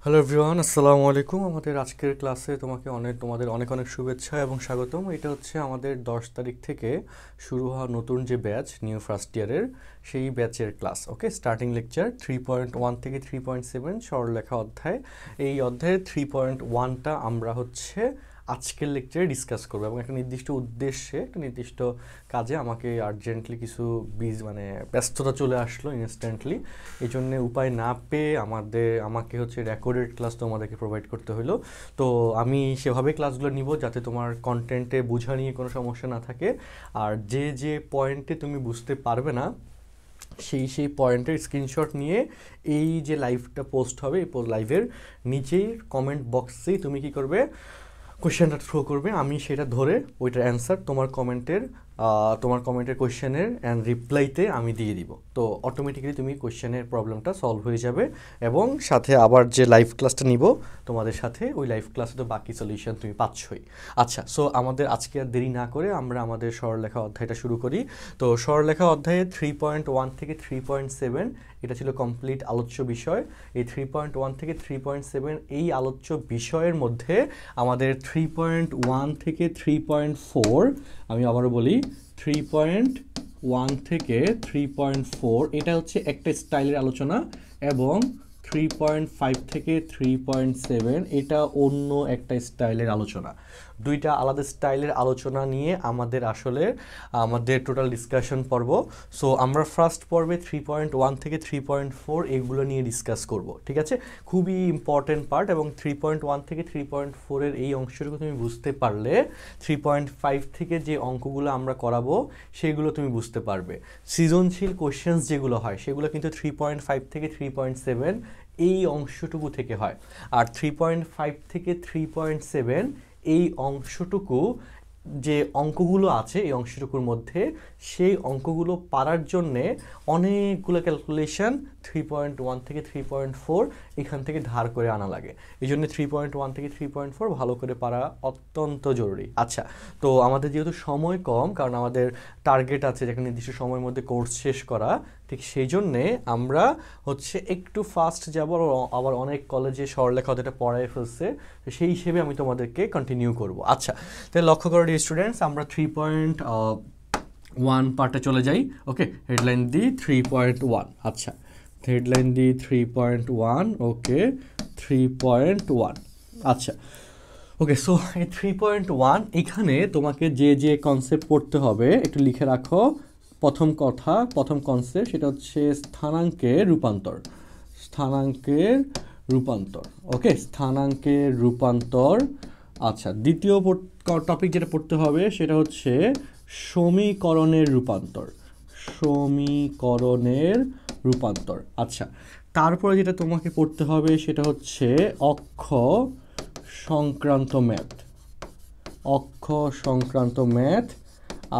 Hello everyone, আসসালামু আলাইকুম। আমাদের আজকের ক্লাসে তোমাদের অনেক অনেক শুভেচ্ছা এবং স্বাগতম। এটা হচ্ছে আমাদের 10 তারিখ থেকে শুরু হওয়া নতুন যে ব্যাচ নিউ ফার্স্ট ইয়ারের সেই ব্যাচের ক্লাস। ওকে, স্টার্টিং লেকচার 3.1 থেকে 3.7 সরলরেখা অধ্যায়। এই অধ্যায়ের 3.1টা আমরা হচ্ছে আজকের লেকচারে ডিসকাস করবো এবং একটা নির্দিষ্ট উদ্দেশ্যে, একটা নির্দিষ্ট কাজে আমাকে আর্জেন্টলি কিছু ব্যস্ততা চলে আসলো ইনস্ট্যান্টলি। এই জন্য উপায় না পেয়ে আমাকে হচ্ছে রেকর্ডেড ক্লাস তোমাদেরকে প্রোভাইড করতে হলো। তো আমি সেভাবে ক্লাসগুলো নিব যাতে তোমার কন্টেন্টে বোঝা নিয়ে কোনো সমস্যা না থাকে। আর যে পয়েন্টে তুমি বুঝতে পারবে না সেই পয়েন্টের স্ক্রিনশট নিয়ে এই যে লাইভটা পোস্ট হবে, এই লাইভের নিচেই কমেন্ট বক্সেই তুমি কি করবে, কোয়েশ্চেনটা থ্রো করবে। আমি সেটা ধরে ওইটার অ্যান্সার তোমার কমেন্টের কোয়েশ্চেনের অ্যান্ড রিপ্লাইতে আমি দিয়ে দিব। তো অটোমেটিক্যালি তুমি কোয়েশ্চেনের প্রবলেমটা সলভ হয়ে যাবে এবং সাথে আবার যে লাইভ ক্লাসটা নিব তোমাদের সাথে, ওই লাইভ ক্লাসে তো বাকি সলিউশন তুমি পাচ্ছই। আচ্ছা, সো আমাদের আজকে আর দেরি না করে আমরা আমাদের সরলরেখা অধ্যায়টা শুরু করি। তো সরলরেখা অধ্যায়ে 3.1 থেকে 3.7 এটা ছিল কমপ্লিট আলোচ্য বিষয়। এই 3.1 থেকে 3.7 এই আলোচ্য বিষয়ের মধ্যে আমাদের 3.1 থেকে 3.4, আমি আবারও বলি 3.1 থেকে 3.4 এটা হচ্ছে একটা স্টাইলের আলোচনা এবং 3.5 থেকে 3.7 এটা অন্য একটা স্টাইলের আলোচনা। দুইটা আলাদা স্টাইলের আলোচনা নিয়ে আমাদের টোটাল ডিসকাশন পর্ব। সো আমরা ফার্স্ট পর্বে 3.1 থেকে 3.4 এগুলো নিয়ে ডিসকাস করব, ঠিক আছে? খুবই ইম্পর্টেন্ট পার্ট এবং 3.1 থেকে 3.4 এর এই অংশটুকু তুমি বুঝতে পারলে 3.5 থেকে যে অঙ্কগুলো আমরা করাবো সেগুলো তুমি বুঝতে পারবে। সৃজনশীল কোশ্চেন্স যেগুলো হয় সেগুলো কিন্তু 3.5 থেকে 3.7 এই অংশটুকু থেকে হয়। আর 3.5 থেকে 3.7 এই অংশটুকু যে অঙ্কগুলো আছে এই অংশটুকুর মধ্যে, সেই অঙ্কগুলো পারার জন্যে অনেকগুলো ক্যালকুলেশন 3.1 থেকে 3.4 এখান থেকে ধার করে আনা লাগে। এই জন্য 3.1 থেকে 3.4 ভালো করে পারা অত্যন্ত জরুরি। আচ্ছা, তো আমাদের যেহেতু সময় কম, কারণ আমাদের টার্গেট আছে যে একটা নির্দিষ্ট সময়ের মধ্যে কোর্স শেষ করা, ঠিক সেই জন্যে আমরা হচ্ছে একটু ফাস্ট যাব। আবার অনেক কলেজে সরলরেখা অধ্যায়টা পড়ায় ফেলছে, সেই হিসেবে আমি তোমাদেরকে কন্টিনিউ করব। আচ্ছা, তাহলে লক্ষ্য করো ডিয়ার স্টুডেন্টস, আমরা 3.1 পার্টে চলে যাই। ওকে, হেডলাইন দি 3.1। আচ্ছা, হেডলাইন দি 3.1। ওকে, 3.1। আচ্ছা, ওকে, সো এই 3.1 এখানে তোমাকে যে কনসেপ্ট পড়তে হবে একটু লিখে রাখো। প্রথম কনসেপ্ট সেটা হচ্ছে স্থানাঙ্কের রূপান্তর। ওকে, স্থানাঙ্কের রূপান্তর। আচ্ছা, দ্বিতীয় টপিক যেটা পড়তে হবে সেটা হচ্ছে সমীকরণের রূপান্তর। আচ্ছা, তারপরে যেটা তোমাকে পড়তে হবে সেটা হচ্ছে অক্ষ সংক্রান্ত ম্যাথ।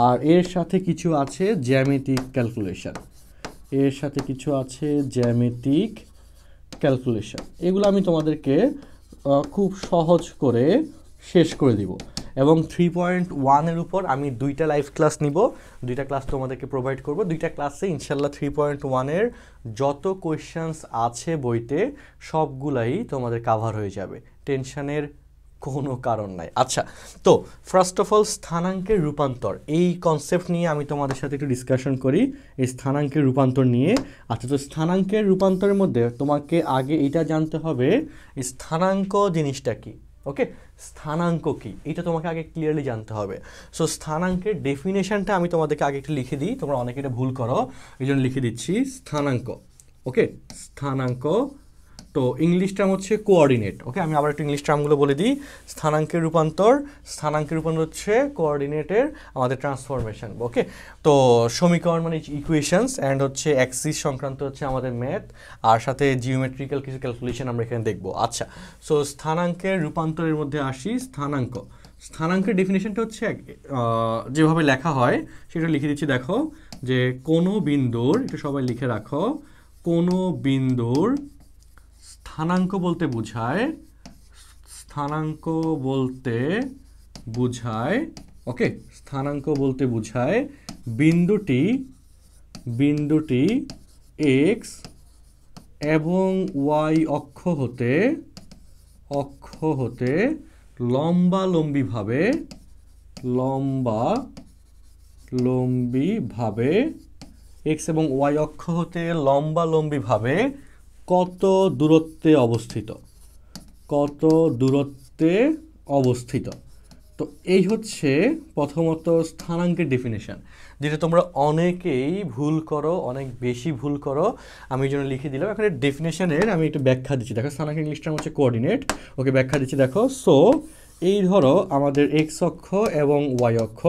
আর এর সাথে কিছু আছে জ্যামিতিক ক্যালকুলেশন। এগুলো আমি তোমাদেরকে খুব সহজ করে শেষ করে দিব। এবং 3.1 এর উপর আমি দুইটা লাইভ ক্লাস নিব, দুইটা ক্লাস তোমাদেরকে প্রোভাইড করব। দুইটা ক্লাসে ইনশাল্লাহ 3.1 এর যত কোয়েশ্চেন্স আছে বইতে সবগুলাই তোমাদের কাভার হয়ে যাবে, টেনশনের কোনো কারণ নাই। আচ্ছা, তো ফার্স্ট অফ অল স্থানাঙ্কের রূপান্তর এই কনসেপ্ট নিয়ে আমি তোমাদের সাথে একটু ডিসকাশন করি, এই স্থানাঙ্কের রূপান্তর নিয়ে। আচ্ছা, তো স্থানাঙ্কের রূপান্তরের মধ্যে তোমাকে আগে এটা জানতে হবে স্থানাঙ্ক জিনিসটা কি। ওকে, স্থানাঙ্ক কি এটা তোমাকে আগে ক্লিয়ারলি জানতে হবে। সো স্থানাঙ্কের ডেফিনেশনটা আমি তোমাদেরকে আগে একটু লিখে দিই, তোমরা অনেকে এটা ভুল করো, এই জন্য লিখে দিচ্ছি স্থানাঙ্ক। ওকে, স্থানাঙ্ক, তো ইংলিশ টার্ম হচ্ছে কোঅর্ডিনেট। ওকে, আমি আবার একটু ইংলিশ টার্মগুলো বলে দিই। স্থানাঙ্কের রূপান্তর হচ্ছে কোঅর্ডিনেটের আমাদের ট্রান্সফরমেশন। ওকে, তো সমীকরণ মানে ইকুয়েশনস, অ্যান্ড হচ্ছে অ্যাক্সিস সংক্রান্ত হচ্ছে আমাদের ম্যাথ, আর সাথে জিওমেট্রিক্যাল কিছু ক্যালকুলেশন আমরা এখানে দেখবো। আচ্ছা, সো স্থানাঙ্কের রূপান্তরের মধ্যে আসি। স্থানাঙ্কের ডেফিনেশনটা হচ্ছে যেভাবে লেখা হয় সেটা লিখে দিচ্ছি। দেখো যে কোনো বিন্দুর, একটু সবাই লিখে রাখো, কোনো বিন্দুর স্থানাঙ্ক বলতে বোঝায় বিন্দুটি x এবং y অক্ষ হতে অক্ষ হতে লম্বালম্বিভাবে এক্স এবং ওয়াই অক্ষ হতে লম্বালম্বিভাবে কত দূরত্বে অবস্থিত। তো এই হচ্ছে প্রথমত স্থানাঙ্কের ডেফিনেশন, যেটা তোমরা অনেকেই ভুল করো, অনেক বেশি ভুল করো। আমি এই জন্য লিখে দিলাম। এখানে ডেফিনেশনের আমি একটু ব্যাখ্যা দিচ্ছি। দেখো স্থানাঙ্কের ইংলিশটা হচ্ছে কোঅর্ডিনেট। ওকে, ব্যাখ্যা দিচ্ছি। দেখো, সো এই ধরো আমাদের এক্স অক্ষ এবং ওয়াই অক্ষ।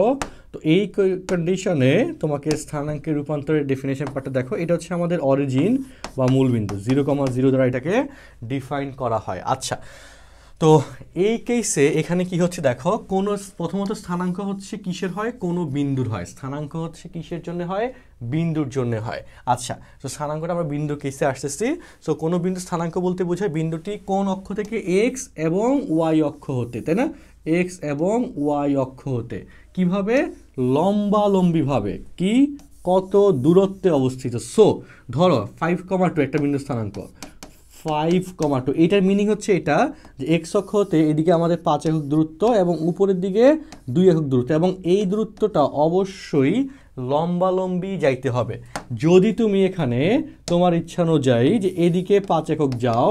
তো এই কন্ডিশনে তোমাকে স্থানাঙ্কের রূপান্তরের ডেফিনেশন পার্টটা দেখো। এটা হচ্ছে আমাদের অরিজিন বা মূলবিন্দু, 0,0 দ্বারা এটাকে ডিফাইন করা হয়। আচ্ছা, তো এই কেসে এখানে কি হচ্ছে দেখো, প্রথমত স্থানাঙ্ক হচ্ছে কিসের হয়, কোনো বিন্দুর হয়। স্থানাঙ্ক হচ্ছে কিসের জন্য হয়, বিন্দুর জন্য হয়। আচ্ছা, তো স্থানাঙ্কটা আমরা বিন্দু কেসে আসতেছি। সো কোনো বিন্দু স্থানাঙ্ক বলতে বোঝায় বিন্দুটি কোন অক্ষ থেকে, এক্স এবং ওয়াই অক্ষ হতে, তাই না? এক্স এবং ওয়াই অক্ষ হতে কিভাবে, লম্বালম্বিভাবে, কি কত দূরত্বে অবস্থিত। সো ধরো 5,2 একটা বিন্দু স্থানাঙ্ক, 5,2। এটার মিনিং হচ্ছে এটা যে এক্স অক্ষ হতে এদিকে আমাদের 5 একক দূরত্ব এবং উপরের দিকে 2 একক দূরত্ব, এবং এই দূরত্বটা অবশ্যই লম্বালম্বি যাইতে হবে। যদি তুমি এখানে তোমার ইচ্ছা অনুযায়ী যে এদিকে 5 একক যাও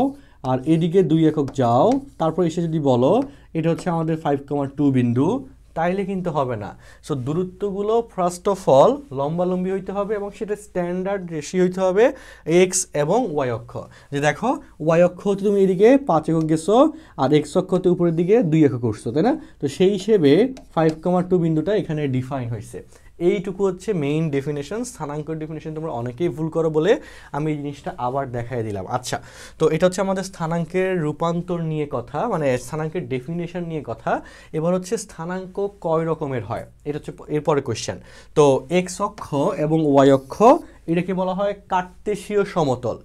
আর এদিকে 2 একক যাও, তারপর এসে যদি বলো এটা হচ্ছে আমাদের 5,2 বিন্দু, তাইলে কিন্তু হবে না। সো দূরত্বগুলো ফার্স্ট অফ অল লম্বালম্বি হইতে হবে এবং সেটা স্ট্যান্ডার্ড রেশিও হইতে হবে এক্স এবং ওয়াই অক্ষ। যে দেখো, ওয়াই অক্ষ হতে তুমি এদিকে 5 একক গেছো আর এক্স অক্ষ হতে উপরের দিকে 2 একক উঠছো, তাই না? তো সেই হিসেবে 5,2 বিন্দুটা এখানে ডিফাইন হয়েছে। এইটুকু হচ্ছে মেইন ডেফিনেশন। স্থানাঙ্কের ডেফিনেশন তোমরা অনেকেই ভুল করো বলে আমি এই জিনিসটা আবার দেখাই দিলাম। আচ্ছা, তো এটা হচ্ছে আমাদের স্থানাঙ্কের রূপান্তর নিয়ে কথা, মানে স্থানাঙ্কের ডেফিনেশন নিয়ে কথা। এবার হচ্ছে স্থানাঙ্ক কয় রকমের হয়, এটা হচ্ছে এরপরে কোয়েশ্চেন। তো এক্স অক্ষ এবং ওয়াই অক্ষ, এটাকে বলা হয় কার্তেশীয় সমতল।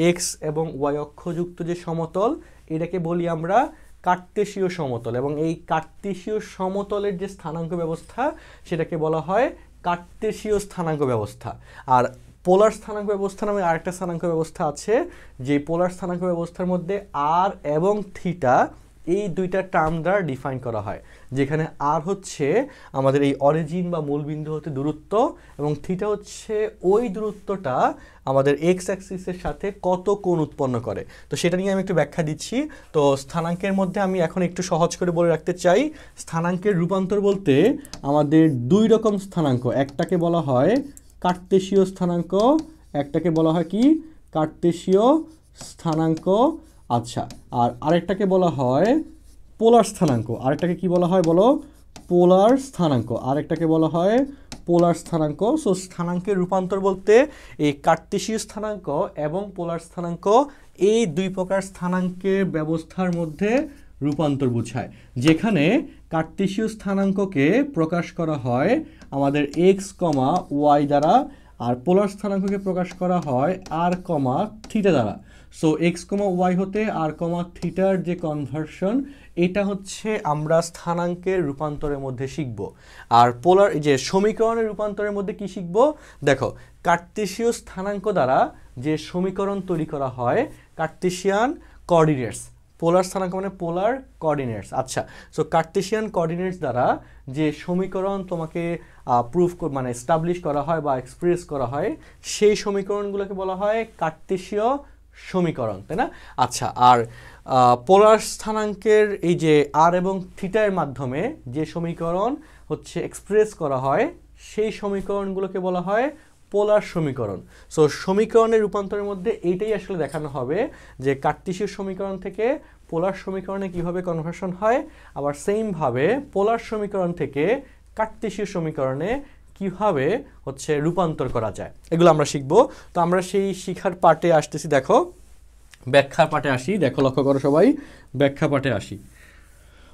এক্স এবং ওয়াই অক্ষ যুক্ত যে সমতল, এটাকে বলি আমরা কার্তেশীয় সমতল। এবং এই কার্তেশীয় সমতলের যে স্থানাঙ্ক ব্যবস্থা, সেটাকে বলা হয় কার্তেশীয় স্থানাঙ্ক ব্যবস্থা। আর পোলার স্থানাঙ্ক ব্যবস্থা নামে আরেকটা স্থানাঙ্ক ব্যবস্থা আছে, যে পোলার স্থানাঙ্ক ব্যবস্থার মধ্যে আর এবং থিটা এই দুইটা টার্ম দ্বারা ডিফাইন করা হয়, যেখানে আর হচ্ছে আমাদের এই অরিজিন বা মূলবিন্দু হতে দূরত্ব, এবং থিটা হচ্ছে ওই দূরত্বটা আমাদের এক্স অ্যাক্সিসের সাথে কত কোণ উৎপন্ন করে। তো সেটা নিয়ে আমি একটু ব্যাখ্যা দিচ্ছি। তো স্থানাঙ্কের মধ্যে আমি এখন একটু সহজ করে বলে রাখতে চাই, স্থানাঙ্কের রূপান্তর বলতে আমাদের 2 রকম স্থানাঙ্ক, একটাকে বলা হয় কার্তেশীয় স্থানাঙ্ক, একটাকে বলা হয় কি, কার্তেশীয় স্থানাঙ্ক। আচ্ছা, আর আরেকটাকে বলা হয় পোলার স্থানাঙ্ক। আরেকটাকে কি বলা হয় বলো, পোলার স্থানাঙ্ক। আরেকটাকে বলা হয় পোলার স্থানাঙ্ক। সো স্থানাঙ্কের রূপান্তর বলতে এই কার্তেশীয় স্থানাঙ্ক এবং পোলার স্থানাঙ্ক, এই 2 প্রকার স্থানাঙ্কের ব্যবস্থার মধ্যে রূপান্তর বোঝায়, যেখানে কার্তেশীয় স্থানাঙ্ককে প্রকাশ করা হয় আমাদের এক্স কমা ওয়াই দ্বারা, আর পোলার স্থানাঙ্ককে প্রকাশ করা হয় আর কমা থিটা দ্বারা। সো এক্স কমা ওয়াই হতে আর কমা থিটার যে কনভার্সন, এটা হচ্ছে আমরা স্থানাঙ্কের রূপান্তরের মধ্যে শিখব। আর পোলার যে সমীকরণের রূপান্তরের মধ্যে কি শিখব, দেখো কার্তেশীয় স্থানাঙ্ক দ্বারা যে সমীকরণ তৈরি করা হয়, কার্তেশিয়ান কোঅর্ডিনেটস, পোলার স্থানাঙ্ক মানে পোলার কোঅর্ডিনেটস। আচ্ছা, সো কার্তেশিয়ান কোঅর্ডিনেটস দ্বারা যে সমীকরণ তোমাকে প্রুফ মানে এস্টাবলিশ করা হয় বা এক্সপ্রেস করা হয়, সেই সমীকরণগুলোকে বলা হয় কার্তেশীয় সমীকরণ, তাই না? আচ্ছা, আর পোলার স্থানাঙ্কের এই যে আর এবং থিটার মাধ্যমে যে সমীকরণ হচ্ছে এক্সপ্রেস করা হয়, সেই সমীকরণগুলোকে বলা হয় পোলার সমীকরণ। সো সমীকরণের রূপান্তরের মধ্যে এইটাই আসলে দেখানো হবে যে কার্তেশীয় সমীকরণ থেকে পোলার সমীকরণে কিভাবে কনভার্সন হয়, আবার সেমভাবে পোলার সমীকরণ থেকে কার্তেশীয় সমীকরণে কিভাবে হচ্ছে রূপান্তর করা যায়, এগুলো আমরা শিখব। তো আমরা সেই শিখার পার্টে আসতেছি। দেখো ব্যাখ্যার পার্টে আসি। দেখো লক্ষ্য করো সবাই, ব্যাখ্যা পার্টে আসি।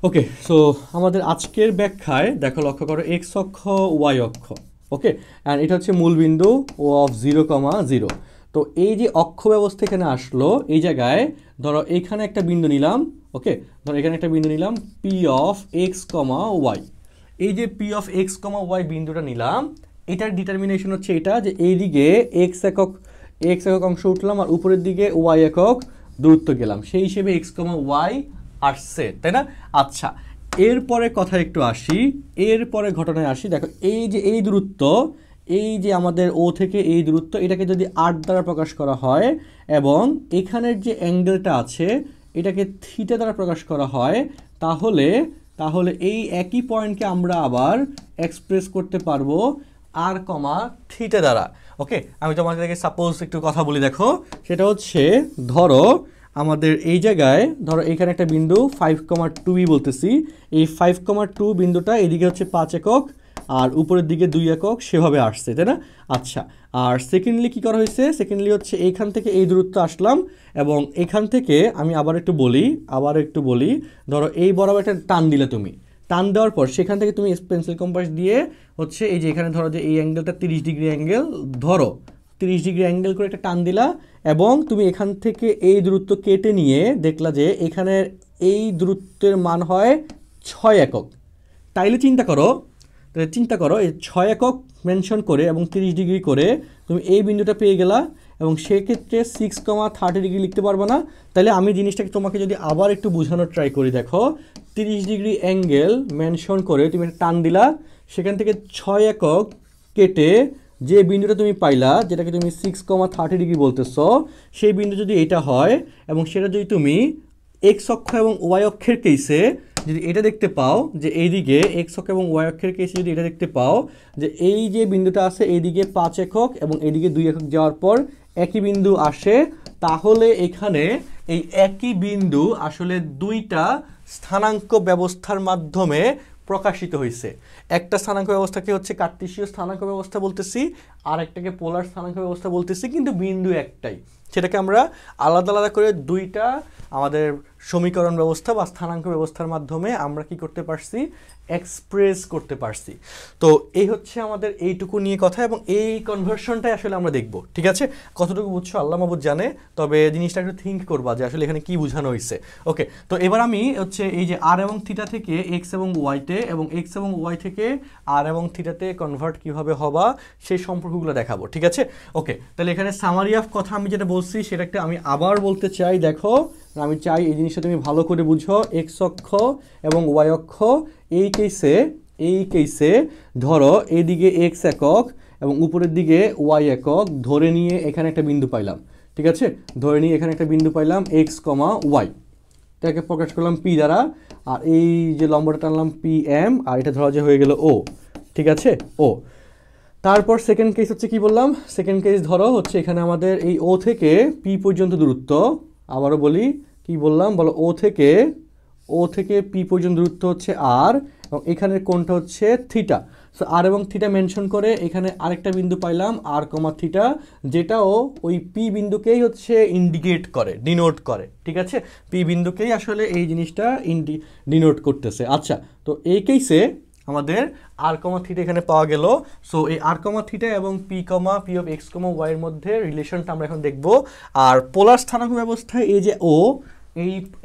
ওকে, সো আমাদের আজকের ব্যাখ্যায় দেখো লক্ষ্য করো এক্স অক্ষ ওয়াই অক্ষ। ওকে, অ্যান্ড এটা হচ্ছে মূলবিন্দু ও অফ 0,0। তো এই যে অক্ষ ব্যবস্থা এখানে আসলো, এই জায়গায় ধরো এখানে একটা বিন্দু নিলাম। ওকে, ধরো এখানে একটা বিন্দু নিলাম P of X comma Y. এই যে P of X comma Y বিন্দুটা নিলাম, এটার ডিটারমিনেশন হচ্ছে এটা যে এইদিকে এক্স একক অংশ উঠলাম আর উপরের দিকে ওয়াই একক দূরত্ব গেলাম, সেই হিসেবে এক্স কমা ওয়াই আসছে, তাই না? আচ্ছা, এরপরে কথা একটু আসি, এরপরে ঘটনায় আসি। দেখো এই যে এই দূরত্ব, এই যে আমাদের ও থেকে এই দূরত্ব, এটাকে যদি 8 দ্বারা প্রকাশ করা হয় এবং এখানের যে অ্যাঙ্গেলটা আছে এটাকে থিটা দ্বারা প্রকাশ করা হয়, তাহলে তাহলে এই একই পয়েন্টকে আমরা আবার এক্সপ্রেস করতে পারবো আর কমা থিটা দ্বারা। ওকে, আমি তোমাকে সাপোজ একটু কথা বলি, দেখো সেটা হচ্ছে ধরো আমাদের এই জায়গায় ধরো এখানে একটা বিন্দু 5,2 বলতেছি, এই 5,2 বিন্দুটা এদিকে হচ্ছে 5 একক আর উপরের দিকে 2 একক সেভাবে আসছে, তাই না? আচ্ছা, আর সেকেন্ডলি কি করা হয়েছে, সেকেন্ডলি হচ্ছে এইখান থেকে এই দূরত্ব আসলাম এবং এখান থেকে আমি আবার একটু বলি ধরো এই বরাবর একটা টান দিলে, তুমি টান দেওয়ার পর সেখান থেকে তুমি পেন্সিল কম্পাস দিয়ে হচ্ছে এই যে এখানে ধরো যে এই অ্যাঙ্গেলটা 30 ডিগ্রি অ্যাঙ্গেল, ধরো 30 ডিগ্রি অ্যাঙ্গেল করে একটা টান দিলা এবং তুমি এখান থেকে এই দূরত্ব কেটে নিয়ে দেখলা যে এখানের এই দূরত্বের মান হয় 6 একক। তাইলে চিন্তা করো এই 6 একক মেনশন করে এবং 30 ডিগ্রি করে তুমি এই বিন্দুটা পেয়ে গেলা এবং সেক্ষেত্রে 6,30 ডিগ্রি লিখতে পারবো না। তাহলে আমি জিনিসটাকে তোমাকে যদি আবার একটু বোঝানোর ট্রাই করি, দেখো 30 ডিগ্রি অ্যাঙ্গেল মেনশন করে তুমি একটা টান দিলা, সেখান থেকে 6 একক কেটে যে বিন্দুটা তুমি পাইলা, যেটাকে তুমি 6,30 ডিগ্রি বলতেছো, সেই বিন্দু যদি এটা হয় এবং সেটা যদি তুমি এক্স অক্ষ এবং ওয়াই অক্ষের কেসে যদি এটা দেখতে পাও, যে এইদিকে এক্স অক্ষ এবং ওয়াই অক্ষের কেসে যদি এটা দেখতে পাও যে এই যে বিন্দুটা আছে এইদিকে 5 একক এবং এইদিকে 2 একক যাওয়ার পর একই বিন্দু আসে, তাহলে এখানে এই একই বিন্দু আসলে দুইটা স্থানাঙ্ক ব্যবস্থার মাধ্যমে প্রকাশিত হয়েছে। একটা স্থানাঙ্ক ব্যবস্থাকে হচ্ছে কার্টেসীয় স্থানাঙ্ক ব্যবস্থা বলতেছি, আর একটাকে পোলার স্থানাঙ্ক ব্যবস্থা বলতেছি, কিন্তু বিন্দু একটাই। সেটাকে আমরা আলাদা আলাদা করে দুইটা আমাদের সমীকরণ ব্যবস্থা বা স্থানাঙ্ক ব্যবস্থার মাধ্যমে আমরা কি করতে পারছি, এক্সপ্রেস করতে পারছি। তো এই হচ্ছে আমাদের এইটুকু নিয়ে কথা এবং এই কনভার্সনটাই আসলে আমরা দেখব। ঠিক আছে, কতটুকু বুঝছো আল্লাহ মাহবুব জানে, তবে জিনিসটা একটু থিঙ্ক করবা যে আসলে এখানে কি বোঝানো হয়েছে। ওকে, তো এবার আমি হচ্ছে এই যে আর এবং থিটা থেকে এক্স এবং ওয়াইতে এবং এক্স এবং ওয়াই থেকে আর এবং থিটাতে কনভার্ট কিভাবে হবা সেই সম্পর্কগুলো দেখাবো। ঠিক আছে, ওকে, তাহলে এখানে সামারি অফ কথা আমি যেটা বলছি সেটাকে আমি আবার বলতে চাই। দেখো আমি চাই এই জিনিসটা তুমি ভালো করে বুঝো। এক্স অক্ষ এবং ওয়াই অক্ষ, এই কেসে ধরো এইদিকে এক্স একক এবং উপরের দিকে ওয়াই একক ধরে নিয়ে এখানে একটা বিন্দু পাইলাম। ঠিক আছে, ধরে নিয়ে এখানে একটা বিন্দু পাইলাম এক্স কমা ওয়াই, এটাকে প্রকাশ করলাম পি দ্বারা, আর এই যে লম্বাটা টানলাম পি এম, আর এটা ধরা যে হয়ে গেল ও। ঠিক আছে, ও। তারপর সেকেন্ড কেস হচ্ছে কি বললাম, সেকেন্ড কেস ধরো হচ্ছে এখানে আমাদের এই ও থেকে পি পর্যন্ত দূরত্ব, আবারও বলি কি বললাম বলো, ও থেকে পি পর্যন্ত দূরত্ব হচ্ছে আর এবং এখানের কোণটা হচ্ছে থিটা। সো আর এবং থিটা মেনশন করে এখানে আরেকটা বিন্দু পাইলাম আর কমা থিটা, যেটাও ওই পি বিন্দুকেই হচ্ছে ইন্ডিকেট করে, ডিনোট করে। ঠিক আছে, পি বিন্দুকেই আসলে এই জিনিসটা ডিনোট করতেছে। আচ্ছা, তো এই কেসে আমাদের আর কমা থিটা এখানে পাওয়া গেল। সো এই আর কমা থিটা এবং P of X comma Y এর মধ্যে রিলেশনটা আমরা এখন দেখব। আর পোলার স্থানাঙ্ক ব্যবস্থায় এই যে ও,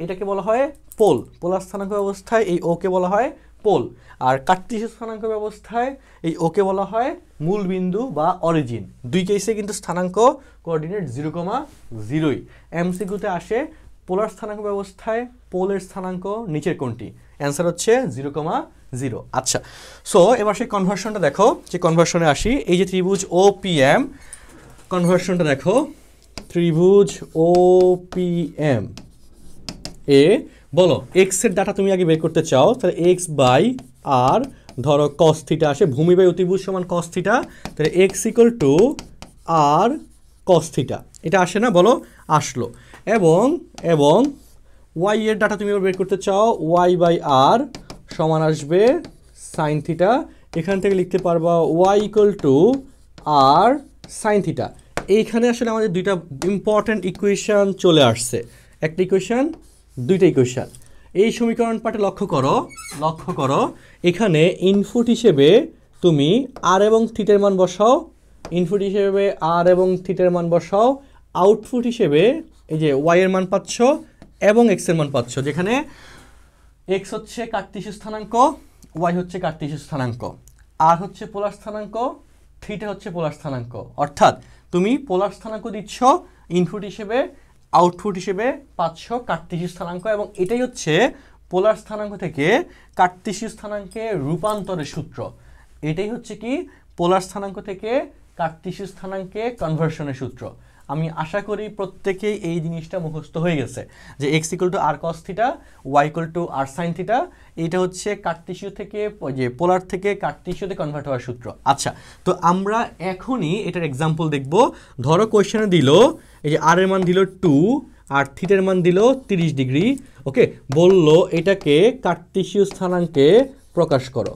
এটাকে বলা হয় পোল। পোলার স্থানাঙ্ক ব্যবস্থায় এই ওকে বলা হয় পোল, আর কার্টেসীয় স্থানাঙ্ক ব্যবস্থায় এই ওকে বলা হয় মূল বিন্দু বা অরিজিন। দুই কেসে কিন্তু স্থানাঙ্ক কোঅর্ডিনেট 0,0ই। এমসিকিউতে আসে পোলার স্থানাঙ্ক ব্যবস্থায় পোলের স্থানাঙ্ক নিচের কোনটি, অ্যান্সার হচ্ছে 0,0। আচ্ছা, সো এবার সেই কনভার্সনটা দেখো, যে কনভার্সনে আসি। এই যে ত্রিভুজ ও পি এম, কনভার্সনটা দেখো, ত্রিভুজ ও পি এম এ বলো এক্স এর ডাটা তুমি আগে বের করতে চাও, তাহলে এক্স বাই আর ধরো কস থিটা আসে, ভূমি বাই অতিভুজ সমান কস থিটা, তাহলে X equal to R cos theta, এটা আসে না, বলো আসলো। এবং ওয়াই এর ডাটা তুমি বের করতে চাও, ওয়াই বাই আর সমান আসবে সাইন থিটা, এখান থেকে লিখতে পারবা Y equal to R sine theta. এইখানে আসলে আমাদের দুইটা ইম্পর্ট্যান্ট ইকুয়েশন চলে আসছে, একটা ইকুয়েশন, দুইটা ইকুয়েশন। এই সমীকরণ পাটে লক্ষ্য করো এখানে ইনপুট হিসেবে তুমি আর এবং থিটার মান বসাও, ইনপুট হিসেবে আর এবং থিটার মান বসাও, আউটপুট হিসেবে এই যে ওয়াই এর মান পাচ্ছ এবং এক্স এর মান পাচ্ছ, যেখানে এক্স হচ্ছে কার্টেসীয় স্থানাঙ্ক, ওয়াই হচ্ছে কার্টেসীয় স্থানাঙ্ক, আর হচ্ছে পোলার স্থানাঙ্ক, থিটা হচ্ছে পোলার স্থানাঙ্ক। অর্থাৎ তুমি পোলার স্থানাঙ্ক দিচ্ছ ইনপুট হিসেবে, আউটপুট হিসেবে 500 কার্টেসীয় স্থানাঙ্ক, এবং এটাই হচ্ছে পোলার স্থানাঙ্ক থেকে কার্টেসীয় স্থানাঙ্কে রূপান্তরের সূত্র। এটাই হচ্ছে কি পোলার স্থানাঙ্ক থেকে কার্টেসীয় স্থানাঙ্কে কনভার্সনের সূত্র। আমি আশা করি প্রত্যেকেই এই জিনিসটা মুখস্থ হয়ে গেছে যে x equal to R cos theta, Y equal to R sine theta, এইটা হচ্ছে কার্টেসীয় থেকে যে পোলার থেকে কার্টেসীয়তে কনভার্ট হওয়ার সূত্র। আচ্ছা, তো আমরা এখনই এটার এক্সাম্পল দেখব। ধরো কোয়েশ্চেনে দিল এই যে আর এর মান দিল 2 আর থিটার মান দিল 30 ডিগ্রি। ওকে, বলল এটাকে কার্টেসীয় স্থানাঙ্কে প্রকাশ করো।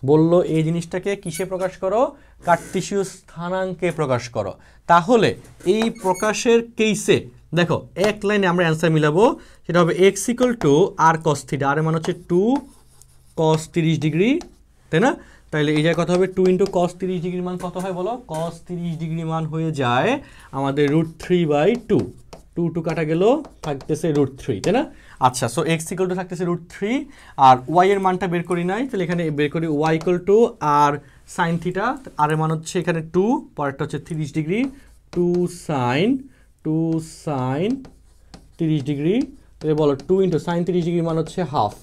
বললো এই জিনিসটাকে কিসে প্রকাশ করো? কার্টেসীয় স্থানাঙ্কে প্রকাশ করো। তাহলে এই প্রকাশের কেসে দেখো এক লাইনে আমরা অ্যান্সার মিলাবো, সেটা হবে x equal to R cos theta, আর মান হচ্ছে 2 কস 30 ডিগ্রি, তাই না? তাহলে এই জায়গায় কত হবে? 2 ইন্টু কস 30 ডিগ্রির মান কত হয় বলো? কস 30 ডিগ্রি মান হয়ে যায় আমাদের √3/2। 2 কাটা গেল, থাকতেছে √3, তাই না? আচ্ছা, সো এক্স ইকুয়াল টু থাকতেছে √3, আর ওয়াই এর মানটা বের করি নাই, তাহলে এখানে বের করি y equal to R sine theta, আর এর মান হচ্ছে এখানে 2, পরেরটা হচ্ছে 30 ডিগ্রি, 2 সাইন 30 ডিগ্রি। তাহলে বলো 2 ইন্টু সাইন 30 ডিগ্রির মান হচ্ছে হাফ,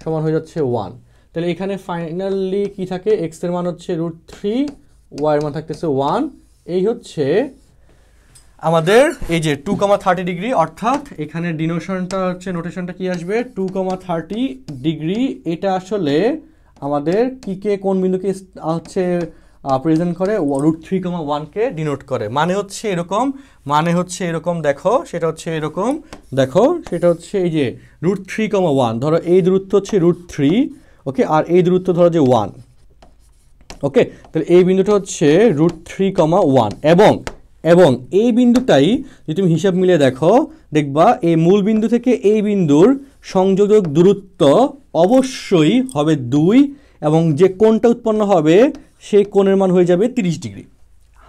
সমান হয়ে যাচ্ছে 1। তাহলে এখানে ফাইনালি কি থাকে? এক্স এর মান হচ্ছে √3, ওয়াই এর মান থাকতেছে 1। এই হচ্ছে আমাদের এই যে 2,30 ডিগ্রি, অর্থাৎ এখানে ডিনোশনটা হচ্ছে, নোটেশনটা কি আসবে? 2,30 ডিগ্রি। এটা আসলে আমাদের কিকে কোন বিন্দুকে হচ্ছে প্রেজেন্ট করে? √3,1 ডিনোট করে। মানে হচ্ছে এরকম, দেখো সেটা হচ্ছে এরকম, দেখো সেটা হচ্ছে এই যে √3,1, ধরো এই দূরত্ব হচ্ছে √3, ওকে, আর এই দূরত্ব ধরো যে 1, ওকে। তাহলে এই বিন্দুটা হচ্ছে √3,1, এবং এই বিন্দুটাই যদি তুমি হিসাব মিলিয়ে দেখো, দেখবা এই মূল বিন্দু থেকে এই বিন্দুর সংযোজক দূরত্ব অবশ্যই হবে 2, এবং যে কোণটা উৎপন্ন হবে সেই কোণের মান হয়ে যাবে 30 ডিগ্রি।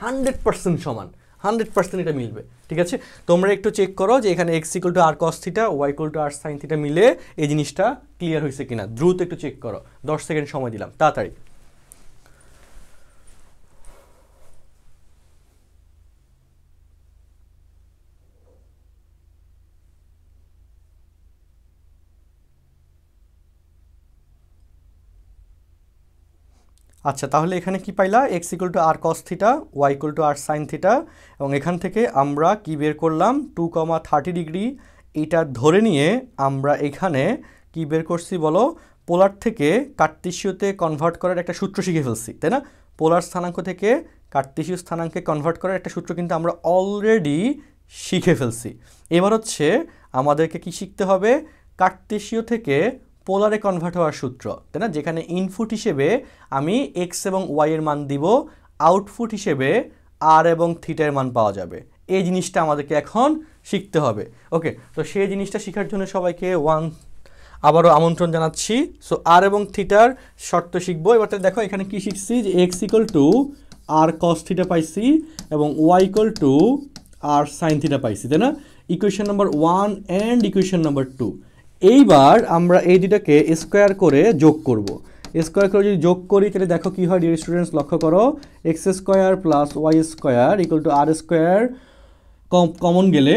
100% সমান, 100% এটা মিলবে, ঠিক আছে? তোমরা একটু চেক করো যে এখানে X equal to R cos theta, Y equal to R sine theta মিলে এই জিনিসটা ক্লিয়ার হয়েছে কিনা। দ্রুত একটু চেক করো, 10 সেকেন্ড সময় দিলাম, তাড়াতাড়ি। আচ্ছা, তাহলে এখানে কি পাইলা? X equal to R cos theta, Y equal to R sine theta, এবং এখান থেকে আমরা কি বের করলাম? 2,30 ডিগ্রি। এটা ধরে নিয়ে আমরা এখানে কি বের করছি বলো? পোলার থেকে কার্টেসীয়তে কনভার্ট করার একটা সূত্র শিখে ফেলছি, তাই না? পোলার স্থানাঙ্ক থেকে কার্টেসীয় স্থানাঙ্কে কনভার্ট করার একটা সূত্র কিন্তু আমরা অলরেডি শিখে ফেলছি। এবার হচ্ছে আমাদেরকে কি শিখতে হবে? কার্টেসীয় থেকে পোলারে কনভার্ট হওয়ার সূত্র, তাই না? যেখানে ইনপুট হিসেবে আমি এক্স এবং ওয়াই এর মান দিব, আউটপুট হিসেবে আর এবং থিটার মান পাওয়া যাবে। এই জিনিসটা আমাদেরকে এখন শিখতে হবে, ওকে। তো সেই জিনিসটা শেখার জন্য সবাইকে আবারও আমন্ত্রণ জানাচ্ছি। সো আর এবং থিটার শর্ত শিখবো। এবার দেখো এখানে কি শিখছি, যে x equal to R cos theta পাইছি, এবং Y equal to R sine theta পাইছি, তাই না? Equation number 1 and equation number 2। এইবার আমরা এই দুটাকে স্কোয়ার করে যোগ করব। স্কোয়ার করে যদি যোগ করি তাহলে দেখো কি হয়? ডিয়ার স্টুডেন্টস, লক্ষ্য করো, X square plus Y square equal to R square common গেলে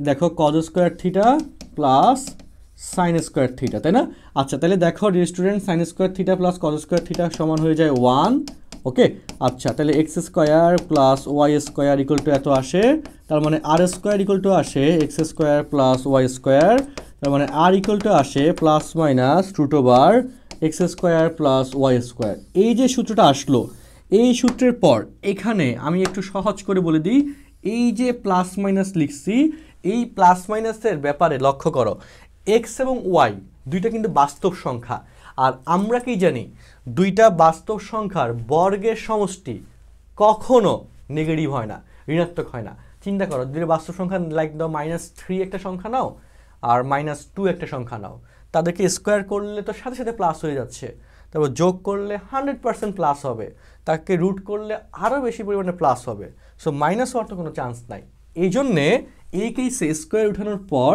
দেখো cos square theta plus sine square theta, তাই না? আচ্ছা, তাহলে দেখো dear student, sine square theta plus cos square theta সমান হয়ে যায় 1, ওকে। আচ্ছা, তাহলে X square plus Y square equal to এত আসে, তার মানে আর স্কোয়ার ইকুয়াল টু আসে X square plus Y square, তার মানে আর ইকুয়াল টু আসে প্লাস মাইনাস √ওভার X square plus Y square. এই যে সূত্রটা আসলো, এই সূত্রের পর এখানে আমি একটু সহজ করে বলে দিই, এই যে প্লাস মাইনাস লিখছি, এই প্লাস মাইনাসের ব্যাপারে লক্ষ্য করো, এক্স এবং ওয়াই দুইটা কিন্তু বাস্তব সংখ্যা, আর আমরা কি জানি? দুইটা বাস্তব সংখ্যার বর্গের সমষ্টি কখনো নেগেটিভ হয় না, ঋণাত্মক হয় না। চিন্তা করো, দুইটা বাস্তব সংখ্যা লাইক দাও -3 একটা সংখ্যা নাও আর -2 একটা সংখ্যা নাও, তাদেরকে স্কোয়ার করলে তো সাথে সাথে প্লাস হয়ে যাচ্ছে, তারপর যোগ করলে 100% প্লাস হবে, তাকে রুট করলে আরও বেশি পরিমাণে প্লাস হবে। সো মাইনাস হওয়ার তো কোনো চান্স নাই। এই জন্যে এই কেসে স্কোয়ার উঠানোর পর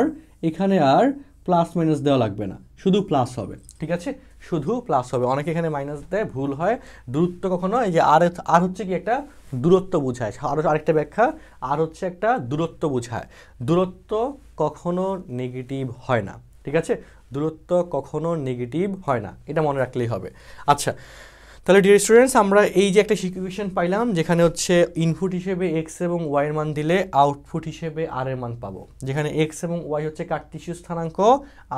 এখানে আর প্লাস মাইনাস দেওয়া লাগবে না, শুধু প্লাস হবে, ঠিক আছে, শুধু প্লাস হবে। অনেকে এখানে মাইনাস দেয়, ভুল হয়। দূরত্ব কখনো এই যে আর হচ্ছে কি একটা দূরত্ব বোঝায়, আরেকটা ব্যাখ্যা, আর হচ্ছে একটা দূরত্ব বোঝায়। দূরত্ব কখনো নেগেটিভ হয় না, ঠিক আছে, দূরত্ব কখনো নেগেটিভ হয় না, এটা মনে রাখলেই হবে। আচ্ছা, তাহলে ডিয়ার স্টুডেন্টস, আমরা এই যে একটা ইকুয়েশন পাইলাম যেখানে হচ্ছে ইনপুট হিসেবে এক্স এবং ওয়াই এর মান দিলে আউটপুট হিসেবে আর এর মান পাবো, যেখানে এক্স এবং ওয়াই হচ্ছে কার্টেসীয় স্থানাঙ্ক,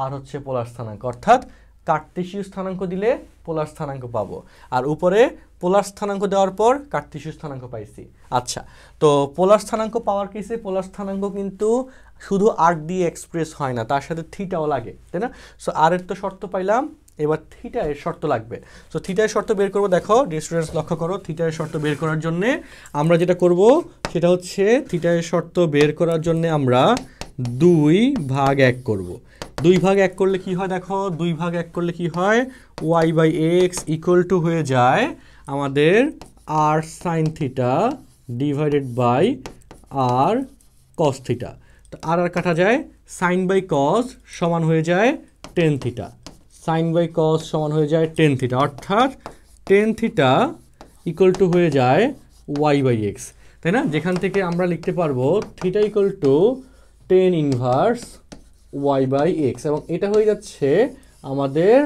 আর হচ্ছে পোলার স্থানাঙ্ক, অর্থাৎ কার্টেসীয় স্থানাঙ্ক দিলে পোলার স্থানাঙ্ক পাবো, আর উপরে পোলার স্থানাঙ্ক দেওয়ার পর কার্টেসীয় স্থানাঙ্ক পাইছি। আচ্ছা, তো পোলার স্থানাঙ্ক পাওয়ার কেসে পোলার স্থানাঙ্ক কিন্তু শুধু আর দিয়ে এক্সপ্রেস হয় না, তার সাথে থিটাও লাগে, তাই না? সো আর এর তো শর্ত পাইলাম, এবার থিটা এর শর্ত লাগবে। সো থিটা এর শর্ত বের করবো। দেখো ডিয়ার স্টুডেন্টস, লক্ষ্য করো, থিটা এর শর্ত বের করার জন্য আমরা যেটা করব সেটা হচ্ছে থিটা এর শর্ত বের করার জন্য আমরা 2/1 করব। 2/1 করলে কি হয় দেখো, 2/1 করলে কি হয়, y/x ইকুয়াল টু হয়ে যায় আমাদের r sin theta divided by r cos theta. তো আর কাটা যায়, সাইন বাই কস সমান হয়ে যায় tan theta, sine by cos সমান হয়ে যায় টেন থিটা, অর্থাৎ টেন থিটা ইকুয়াল টু হয়ে যায় y/x, তাই না? যেখান থেকে আমরা লিখতে পারবো theta equal two ten inverse y/x, এবং এটা হয়ে যাচ্ছে আমাদের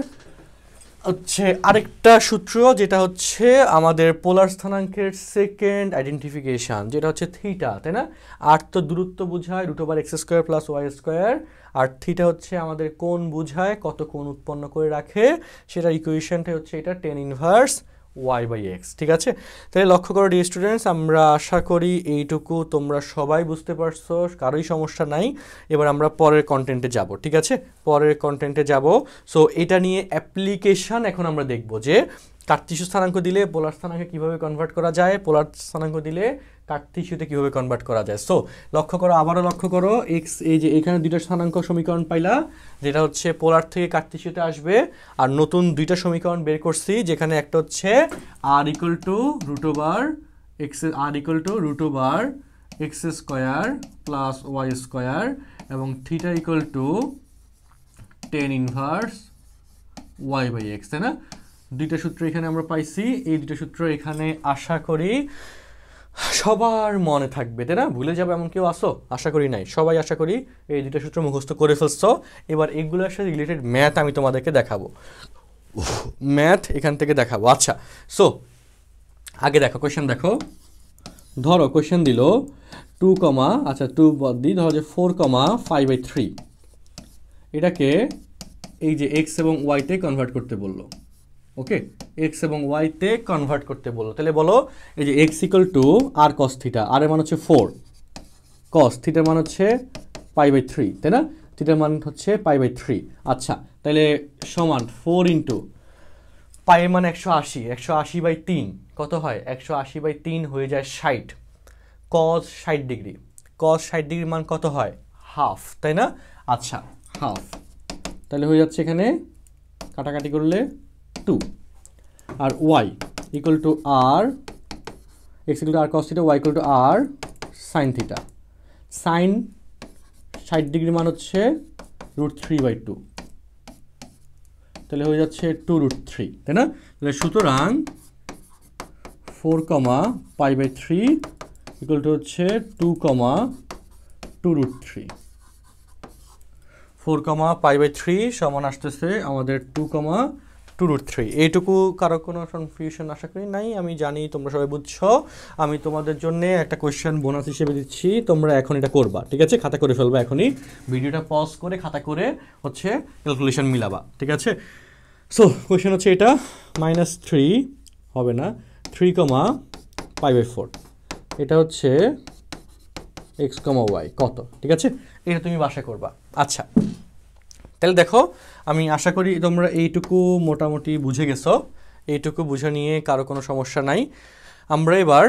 হচ্ছে আরেকটা সূত্র, যেটা হচ্ছে আমাদের পোলার স্থানাঙ্কের সেকেন্ড আইডেন্টিফিকেশন, যেটা হচ্ছে থিটা, তাই না? আর তো দূরত্ব বোঝায় √x² + y², আর থিটা হচ্ছে আমাদের কোণ বোঝায়, কত কোণ উৎপন্ন করে রাখে, সেটার ইকুয়েশনটা হচ্ছে এটা টেন ইনভার্স y/x, ঠিক আছে? তাহলে লক্ষ্য করো ডিয়ার স্টুডেন্টস, আমরা আশা করি এইটুকু তোমরা সবাই বুঝতে পারছো, কারোই সমস্যা নাই। এবার আমরা পরের কন্টেন্টে যাব, ঠিক আছে, পরের কন্টেন্টে যাব। সো এটা নিয়ে অ্যাপ্লিকেশন এখন আমরা দেখব যে কার্টেসীয় স্থানাঙ্ক দিলে পোলার স্থানাঙ্কে কীভাবে কনভার্ট করা যায়, পোলার স্থানাঙ্ক দিলে কার্টেসীয়তে কীভাবে কনভার্ট করা যায়। সো লক্ষ্য করো, আবারও লক্ষ্য করো, এক্স এই যে এখানে দুইটা স্থানাঙ্ক সমীকরণ পাইলা, যেটা হচ্ছে পোলার থেকে কার্টেসীয়তে আসবে, আর নতুন দুইটা সমীকরণ বের করছি, যেখানে একটা হচ্ছে r equal to √x² plus y² এবং theta equal two ten inverse y/x, তাই না? দুইটা সূত্র এখানে আমরা পাইছি, এই দুইটা সূত্র এখানে আশা করি সবার মনে থাকবে, তাই না? ভুলে যাবে এমন কেউ আসো? আশা করি নাই, সবাই আশা করি এই দুইটা সূত্র মুখস্থ করে ফেলছো। এবার এগুলোর সাথে রিলেটেড ম্যাথ আমি তোমাদেরকে দেখাবো, ম্যাথ এখান থেকে দেখাবো। আচ্ছা, সো আগে দেখো কোয়েশ্চেন, দেখো ধরো কোয়েশ্চেন দিল 2, আচ্ছা 2 বাদ দিই, ধরো যে 4,5/3, এটাকে এই যে এক্স এবং ওয়াইতে কনভার্ট করতে বললো, ওকে, এক্স এবং ওয়াইতে কনভার্ট করতে বললো। তাহলে বলো এই যে x equal to R cos theta, আর এর মান হচ্ছে 4, কস থিটার মান হচ্ছে π/3, তাই না? থিটার মান হচ্ছে π/3। আচ্ছা, তাহলে সমান 4 ইন্টু পাই এর মান 180, 180/3 কত হয়? 180/3 হয়ে যায় 60, কস 60 ডিগ্রি, কস 60 ডিগ্রির মান কত হয়? হাফ, তাই না? আচ্ছা, হাফ, তাহলে হয়ে যাচ্ছে এখানে কাটাকাটি করলে 2, আর y equal to r, x equal to R cos theta, Y equal to R sine theta, sine 60 degree মান হচ্ছে √3/2, তাহলে হয়ে যাচ্ছে 2√3, তাই না? তাহলে সুতরাং 4,π/3 ইকুয়াল টু হচ্ছে 2,2√3, 4,π/3 সমান আসতেছে আমাদের 2,2√3। এইটুকু কারো কোনো কনফিউশন আশা করি নাই, আমি জানি তোমরা সবাই বুঝছো। আমি তোমাদের জন্য একটা কোয়েশ্চেন বোনাস হিসেবে দিচ্ছি, তোমরা এখন এটা করবা, ঠিক আছে? খাতা করে ফেলবা, এখনই ভিডিওটা পজ করে খাতা করে হচ্ছে ক্যালকুলেশন মিলাবা, ঠিক আছে? সো কোয়েশ্চেন হচ্ছে এটা, -3 হবে না, 3,π/4, এটা হচ্ছে x, y কত, ঠিক আছে? এটা তুমি বাসা করবা। আচ্ছা, তাহলে দেখো, আমি আশা করি তোমরা এইটুকু মোটামুটি বুঝে গেছো, এইটুকু বুঝে নিয়ে কারো কোনো সমস্যা নাই। আমরা এবার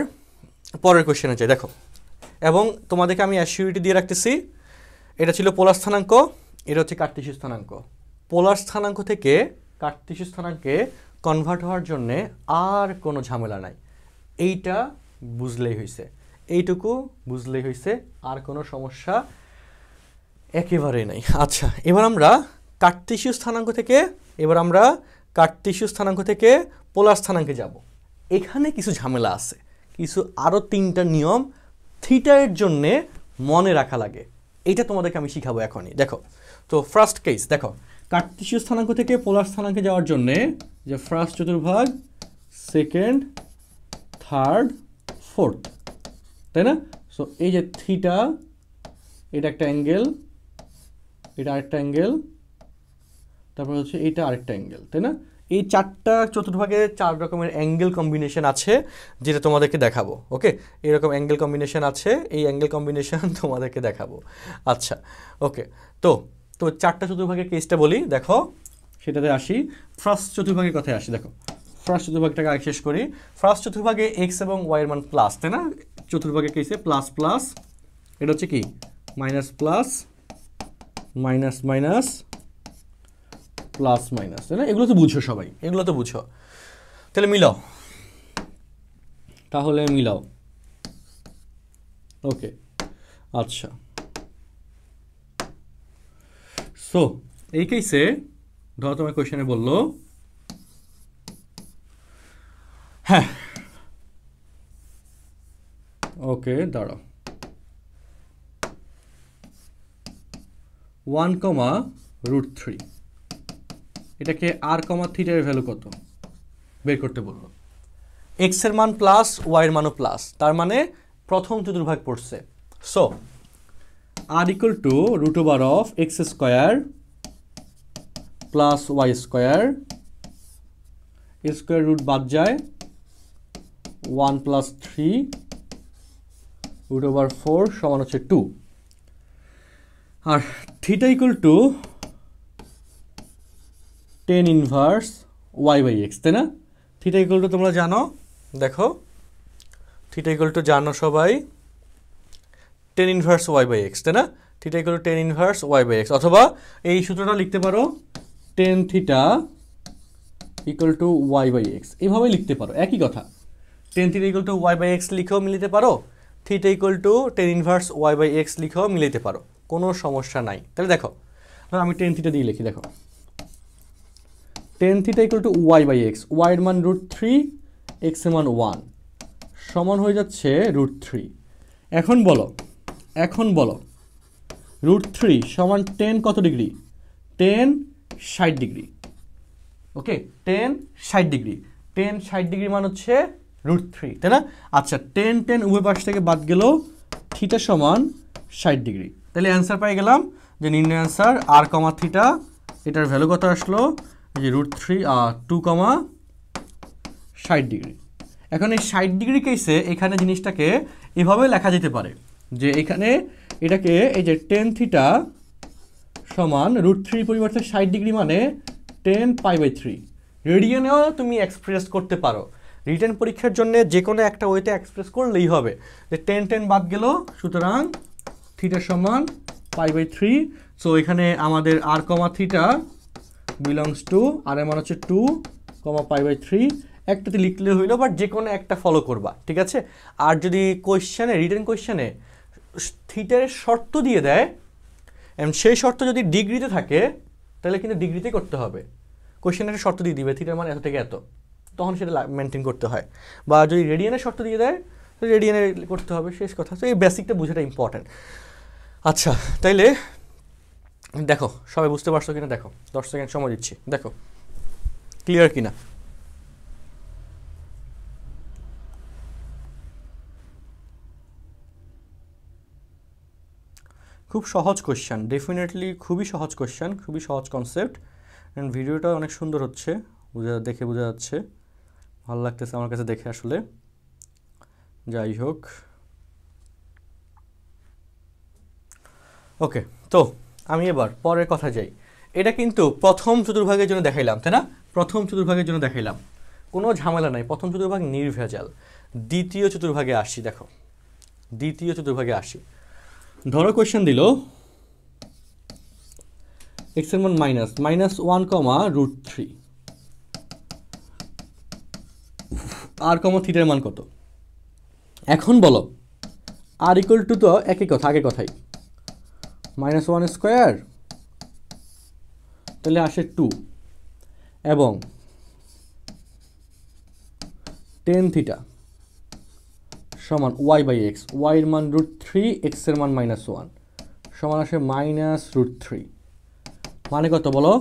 পরের কোয়েশ্চেনে যাই, দেখো, এবং তোমাদেরকে আমি অ্যাসিউরিটি দিয়ে রাখতেছি, এটা ছিল পোলার স্থানাঙ্ক, এটা হচ্ছে কার্টেসীয় স্থানাঙ্ক। পোলার স্থানাঙ্ক থেকে কার্টেসীয় স্থানাঙ্কে কনভার্ট হওয়ার জন্যে আর কোনো ঝামেলা নাই, এইটা বুঝলেই হয়েছে, এইটুকু বুঝলেই হয়েছে, আর কোনো সমস্যা একেবারেই নাই। আচ্ছা, এবার আমরা কার্টেসীয় স্থানাঙ্ক থেকে পোলার স্থানাঙ্কে যাব। এখানে কিছু ঝামেলা আছে, কিছু আরও 3টা নিয়ম থিটা এর জন্যে মনে রাখা লাগে। এইটা তোমাদেরকে আমি শিখাবো এখনই। দেখো, তো ফার্স্ট কেস দেখো, কার্টেসীয় স্থানাঙ্ক থেকে পোলার স্থানাঙ্কে যাওয়ার জন্যে যে ফার্স্ট চতুর্ভাগ, সেকেন্ড, থার্ড, ফোর্থ, তাই না? সো এই যে থিটা, এটা একটা অ্যাঙ্গেল, এটা আরেকটা অ্যাঙ্গেল, তারপর হচ্ছে এটা আরেকটা অ্যাঙ্গেল, তাই না? এই 4টা চতুর্ভাগে 4 রকমের অ্যাঙ্গেল কম্বিনেশন আছে, যেটা তোমাদেরকে দেখাবো। ওকে, এরকম অ্যাঙ্গেল কম্বিনেশন আছে, এই অ্যাঙ্গেল কম্বিনেশন তোমাদেরকে দেখাবো। আচ্ছা, ওকে, তো 4টা চতুর্ভাগের কেসটা বলি, দেখো সেটাতে আসি। ফার্স্ট চতুর্ভাগের কথায় আসি। দেখো, ফার্স্ট চতুর্ভাগটাকে আগে শেষ করি। ফার্স্ট চতুর্ভাগে এক্স এবং ওয়াই এর মান প্লাস, তাই না? চতুর্ভাগের কেসে প্লাস প্লাস, এটা হচ্ছে কি minus plus, minus minus, plus minus, তাই না? এগুলো তো বুঝো সবাই, এগুলো তো বুঝো। তাহলে মিলাও, ওকে। আচ্ছা, সো এই কেসে ধরো তোমার কোয়েশ্চেনে বললো, হ্যাঁ ওকে দাঁড়াও, 1, √3 এটাকে আর কমা থিটার ভ্যালু কত বের করতে বললো। এক্স এর মান প্লাস, ওয়াই এর মানও প্লাস, তার মানে প্রথম চতুর্ভাগ পড়ছে। So r equal to √(x² plus y², square root বাদ যায়, 1 + 3 √4 সমান হচ্ছে 2, আর theta equal to tan inverse y/x, তাই না? থিটা ইকুয়াল টু তোমরা জানো, দেখো থিটা ইকুয়াল টু জানো সবাই, tan ইনভার্স y/x, তাই না? Theta equal to tan inverse y/x, অথবা এই সূত্রটা লিখতে পারো tan theta equal two y/x, এইভাবে লিখতে পারো, একই কথা। tan theta equal two y/x লিখেও মিলাতে পারো, theta equal to tan inverse y/x লিখেও মিলাতে পারো, কোনো সমস্যা নাই। তাহলে দেখো, আমি tan থিটা দিয়ে লিখি। দেখো, tan theta equal two y/x, y এর মান √3, x এর মান 1, সমান হয়ে যাচ্ছে √3। এখন বলো √3 সমান tan কত degree? tan 60 degree. Okay, tan 60 degree, tan 60 degree মান হচ্ছে √3, তাই না? আচ্ছা, tan উভয় পাশ থেকে বাদ গেল, থিটা সমান 60 ডিগ্রি। তাহলে অ্যান্সার পাই গেলাম যে নির্ণয় অ্যান্সার আর কমা থিটা, এটার ভ্যালু কত আসলো? যে √3 2,60 ডিগ্রি। এখন এই 60 ডিগ্রি কেসে এখানে জিনিসটাকে এভাবে লেখা যেতে পারে যে এখানে এটাকে এই যে tan থিটা সমান √3 পরিবর্তে 60 ডিগ্রি মানে tan π/3 রেডিয়ানেও তুমি এক্সপ্রেস করতে পারো। রিটেন পরীক্ষার জন্য যে কোনো একটা ওয়েতে এক্সপ্রেস করলেই হবে, যে tan বাদ গেল, সুতরাং থিটা সমান π/3। সো এখানে আমাদের আর কমা থিটা বিলংস টু, আর এর মান হচ্ছে 2, π/3, একটাতে লিখলে হইলো, বাট যে কোনো একটা ফলো করবা, ঠিক আছে? আর যদি রিটেন কোয়েশ্চেনে থিটার শর্ত দিয়ে দেয়, এবং সেই শর্ত যদি ডিগ্রিতে থাকে, তাহলে কিন্তু ডিগ্রিতেই করতে হবে। কোয়েশ্চেনের শর্ত দিয়ে দিবে থিটার মান এত থেকে এত, তখন সেটা মেনটেন করতে হয়। বা যদি রেডিয়ানের শর্ত দিয়ে দেয়, রেডিয়ানে করতে হবে, শেষ কথা। তো এই বেসিকটা বোঝাটা ইম্পর্টেন্ট। আচ্ছা, তাইলে দেখো সবাই বুঝতে পারছো কিনা, দেখো 10 সেকেন্ড সময় দিচ্ছি, দেখো ক্লিয়ার কিনা। খুব সহজ কোশ্চেন, ডেফিনেটলি খুবই সহজ কোশ্চেন, খুবই সহজ কনসেপ্ট, অ্যান্ড ভিডিওটা অনেক সুন্দর হচ্ছে, দেখে বোঝা যাচ্ছে, ভালো লাগতেছে আমার কাছে দেখে আসলে। যাই হোক, ওকে, তো আমি এবার পরের কথা যাই। এটা কিন্তু প্রথম চতুর্ভাগের জন্য দেখাইলাম, তাই না? প্রথম চতুর্ভাগের জন্য দেখাইলাম, কোনো ঝামেলা নাই, প্রথম চতুর্ভাগ নির্ভেজাল। দ্বিতীয় চতুর্ভাগে আসি। দেখো, দ্বিতীয় চতুর্ভাগে আসি। ধরো কোয়েশ্চেন দিল x এর মান -1, √3, আর কমা থিটার মান কত? এখন বলো, আর ইকুয়াল টু তো একই কথা, আগের কথাই, -1 স্কোয়ার, তাহলে আসে 2 এবং tan থিটা সমান y/x, y এর মান √3, x এর মান -1 সমান আসে -√3, মানে কত বলো?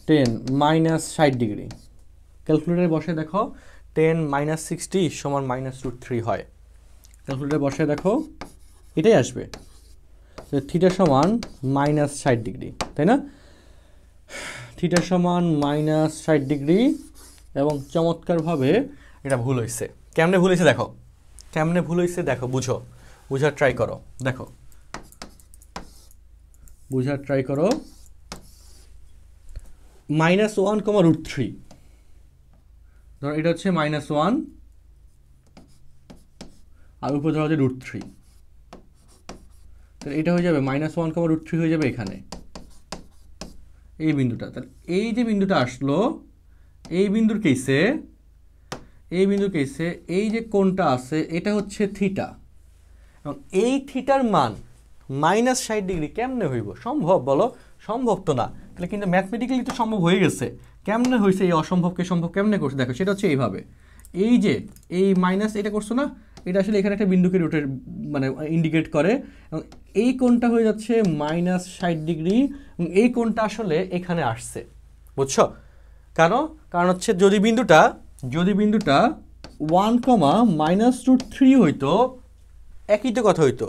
10 -60 ডিগ্রি। ক্যালকুলেটরে বসে দেখো 10 - 60 সমান -√3 হয়। ক্যালকুলেটরে বসে দেখো এটাই আসবে, থিটা সমান -60 ডিগ্রি, তাই না? থিটা সমান -60 ডিগ্রি এবং চমৎকারভাবে এটা ভুল হয়েছে। কেমনে ভুল হয়েছে দেখো, কেমনে ভুল হয়েছে দেখো, বুঝো, বুঝার ট্রাই করো, দেখো বুঝার ট্রাই করো। -1, √3, ধরো এটা হচ্ছে -1 আর উপরে ধরো হচ্ছে √3, তাহলে এটা হয়ে যাবে -1, √3 হয়ে যাবে এখানে এই বিন্দুটা। তাহলে এই যে বিন্দুটা আসলো এই বিন্দুর কেসে, এই যে কোণটা আছে এটা হচ্ছে থিটা, এবং এই থিটার মান -60 ডিগ্রি কেমনে হইব? সম্ভব বলো? সম্ভব তো না। তাহলে কিন্তু ম্যাথমেটিক্যালি তো সম্ভব হয়ে গেছে। কেমনে হয়েছে? এই অসম্ভবকে সম্ভব কেমনে করছে দেখো, সেটা হচ্ছে এইভাবে, এই যে এই মাইনাস এটা করছো না, এটা আসলে এখানে একটা বিন্দুকে রোটেট মানে ইন্ডিকেট করে, এবং এই কোণটা হয়ে যাচ্ছে -60 ডিগ্রি, এবং এই কোণটা আসলে এখানে আসছে, বুঝছো? কারণ হচ্ছে যদি বিন্দুটা 1, -√3 হইতো, একই তো কথা হইতো,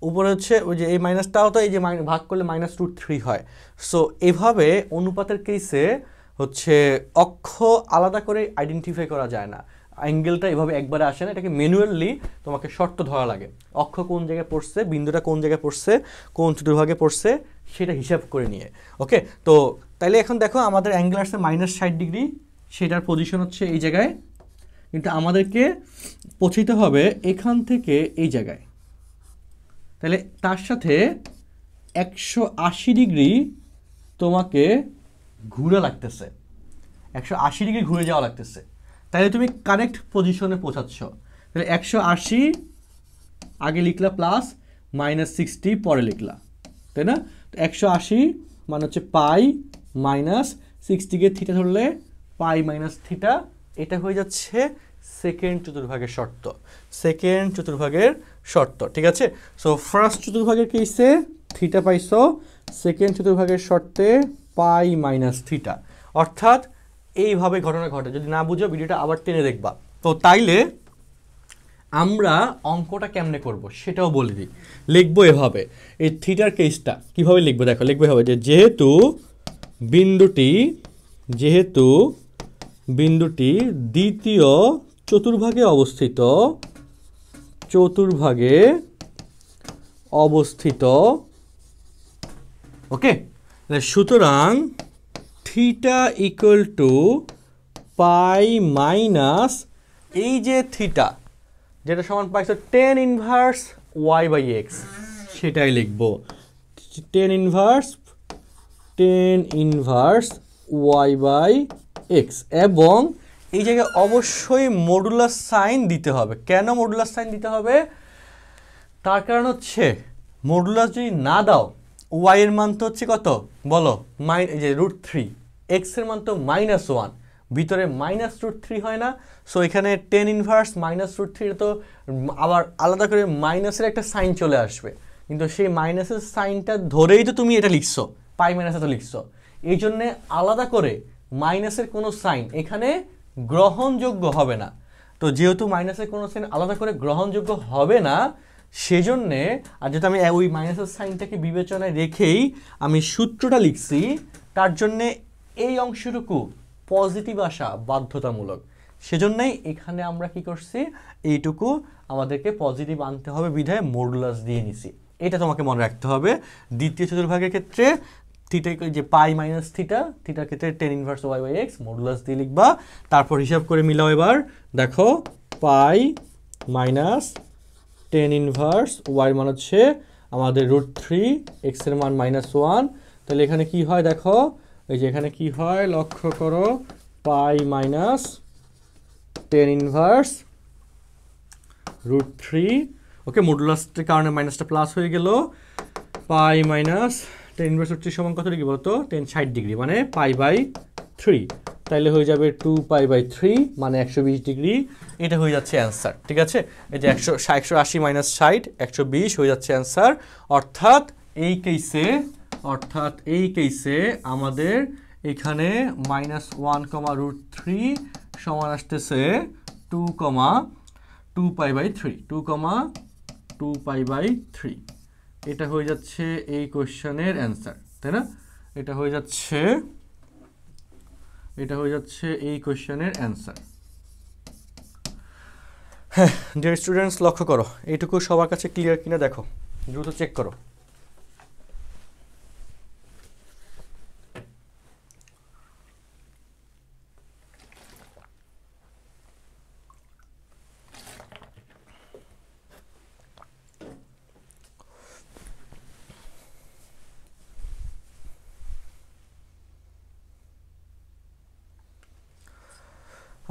উপরে হচ্ছে ওই যে এই মাইনাসটাও তো এই যে ভাগ করলে -√3 হয়। সো এভাবে অনুপাতের কেসে হচ্ছে অক্ষ আলাদা করে আইডেন্টিফাই করা যায় না, অ্যাঙ্গেলটা এভাবে একবারে আসে না, এটাকে ম্যানুয়ালি তোমাকে শর্ত ধরা লাগে, অক্ষ কোন জায়গায় পড়ছে, বিন্দুটা কোন জায়গায় পড়ছে, কোন চতুর্ভাগে পড়ছে সেটা হিসাব করে নিয়ে। ওকে, তো তাইলে এখন দেখো আমাদের অ্যাঙ্গেল আসছে -60 ডিগ্রি, সেটার পজিশন হচ্ছে এই জায়গায়, কিন্তু আমাদেরকে পৌঁছতে হবে এখান থেকে এই জায়গায়, তাহলে তার সাথে 180 ডিগ্রি তোমাকে ঘুরে লাগতেছে, 180 ডিগ্রি ঘুরে যাওয়া লাগতেছে, তাহলে তুমি কারেক্ট পজিশনে পৌঁছাচ্ছ। তাহলে 180 আগে লিখলা প্লাস -60 পরে লিখলা, তাই না? তো 180 মানে হচ্ছে পাই -60কে থিটা ধরলে পাই থিটা, এটা হয়ে যাচ্ছে সেকেন্ড চতুর্ভাগের শর্ত, সেকেন্ড চতুর্ভাগের শর্ত, ঠিক আছে? সো ফার্স্ট চতুর্ভাগের কেসে থিটা পাইছো, সেকেন্ড চতুর্ভাগের শর্তে পাই থিটা, অর্থাৎ এইভাবে ঘটনা ঘটে। যদি না বুঝো ভিডিওটা আবার টেনে দেখবা। তো তাইলে আমরা অঙ্কটা কেমনে করব সেটাও বলে দিই। লিখবো এভাবে, এই থিটার কেসটা কিভাবে লিখবো দেখো, লিখবো এভাবে যে যেহেতু বিন্দুটি দ্বিতীয় চতুর্ভাগে অবস্থিত, ওকে, সুতরাং theta equal to pi minus এই যে থিটা যেটা সমান পাইছো tan ইনভার্স y/x, সেটাই লিখবো tan ইনভার্স y/x, এবং এই জায়গায় অবশ্যই মডুলাস সাইন দিতে হবে। কেন মডুলাস সাইন দিতে হবে? তার কারণ হচ্ছে মডুলাস যদি না দাও, y এর মান তো হচ্ছে কত বলো, এই যে √3, x এর মান তো -1, ভিতরে -√3 হয় না? সো এখানে tan ইনভার্স -√3 তো আবার আলাদা করে মাইনাসের একটা সাইন চলে আসবে, কিন্তু সেই মাইনাসের সাইনটা ধরেই তো তুমি এটা লিখছো, পাই মাইনাস তো লিখছো, এই জন্যে আলাদা করে মাইনাসের কোনো সাইন এখানে গ্রহণযোগ্য হবে না। তো যেহেতু মাইনাসের কোনো সাইন আলাদা করে গ্রহণযোগ্য হবে না, সেজন্যে আর যেহেতু আমি ওই মাইনাসের সাইনটাকে বিবেচনায় রেখেই আমি সূত্রটা লিখছি, তার জন্যে এই অংশটুকু পজিটিভ আসা বাধ্যতামূলক, সেজন্যই এখানে আমরা কি করছি, এইটুকু আমাদেরকে পজিটিভ আনতে হবে বিধায় মডুলাস দিয়ে নিছি। এটা তোমাকে মনে রাখতে হবে। দ্বিতীয় চতুর্ভাগের ক্ষেত্রে থিটা যে পাই মাইনাস থিটার ক্ষেত্রে tan ইনভার্স y/x মডুলাস দিয়ে লিখবা। তারপর হিসাব করে মিলাও, এবার দেখো পাই মাইনাস tan ইনভার্স y মান হচ্ছে আমাদের √3, x এর মান -1, তাহলে এখানে কি হয় দেখো, এই যে এখানে কি হয় লক্ষ্য করো, pi minus tan inverse √3, okay, মডুলাসের কারণে মাইনাসটা প্লাস হয়ে গেল, pi minus tan inverse root three সমান কত ডিগ্রি বলতো 1060 মানে পাই বাই 3, তাইলে হয়ে যাবে 2 পাই বাই 3 মানে 120 ডিগ্রি। এটা হয়ে যাচ্ছে অ্যান্সার, ঠিক আছে। এই যে 180 মাইনাস 60 120 হয়ে যাচ্ছে অ্যান্সার। অর্থাৎ এই কেসে আমাদের এখানে -1, √3 সমান আসতেছে 2 পাই বাই 3, 2 পাই বাই 3। এটা হয়ে যাচ্ছে এই কোশ্চেনের অ্যান্সার, তাই না? এটা হয়ে যাচ্ছে এই কোশ্চেনের অ্যান্সার। হ্যাঁ ডিয়ার স্টুডেন্টস, লক্ষ্য করো এইটুকু সবার কাছে ক্লিয়ার কিনা দেখো, দ্রুত চেক করো।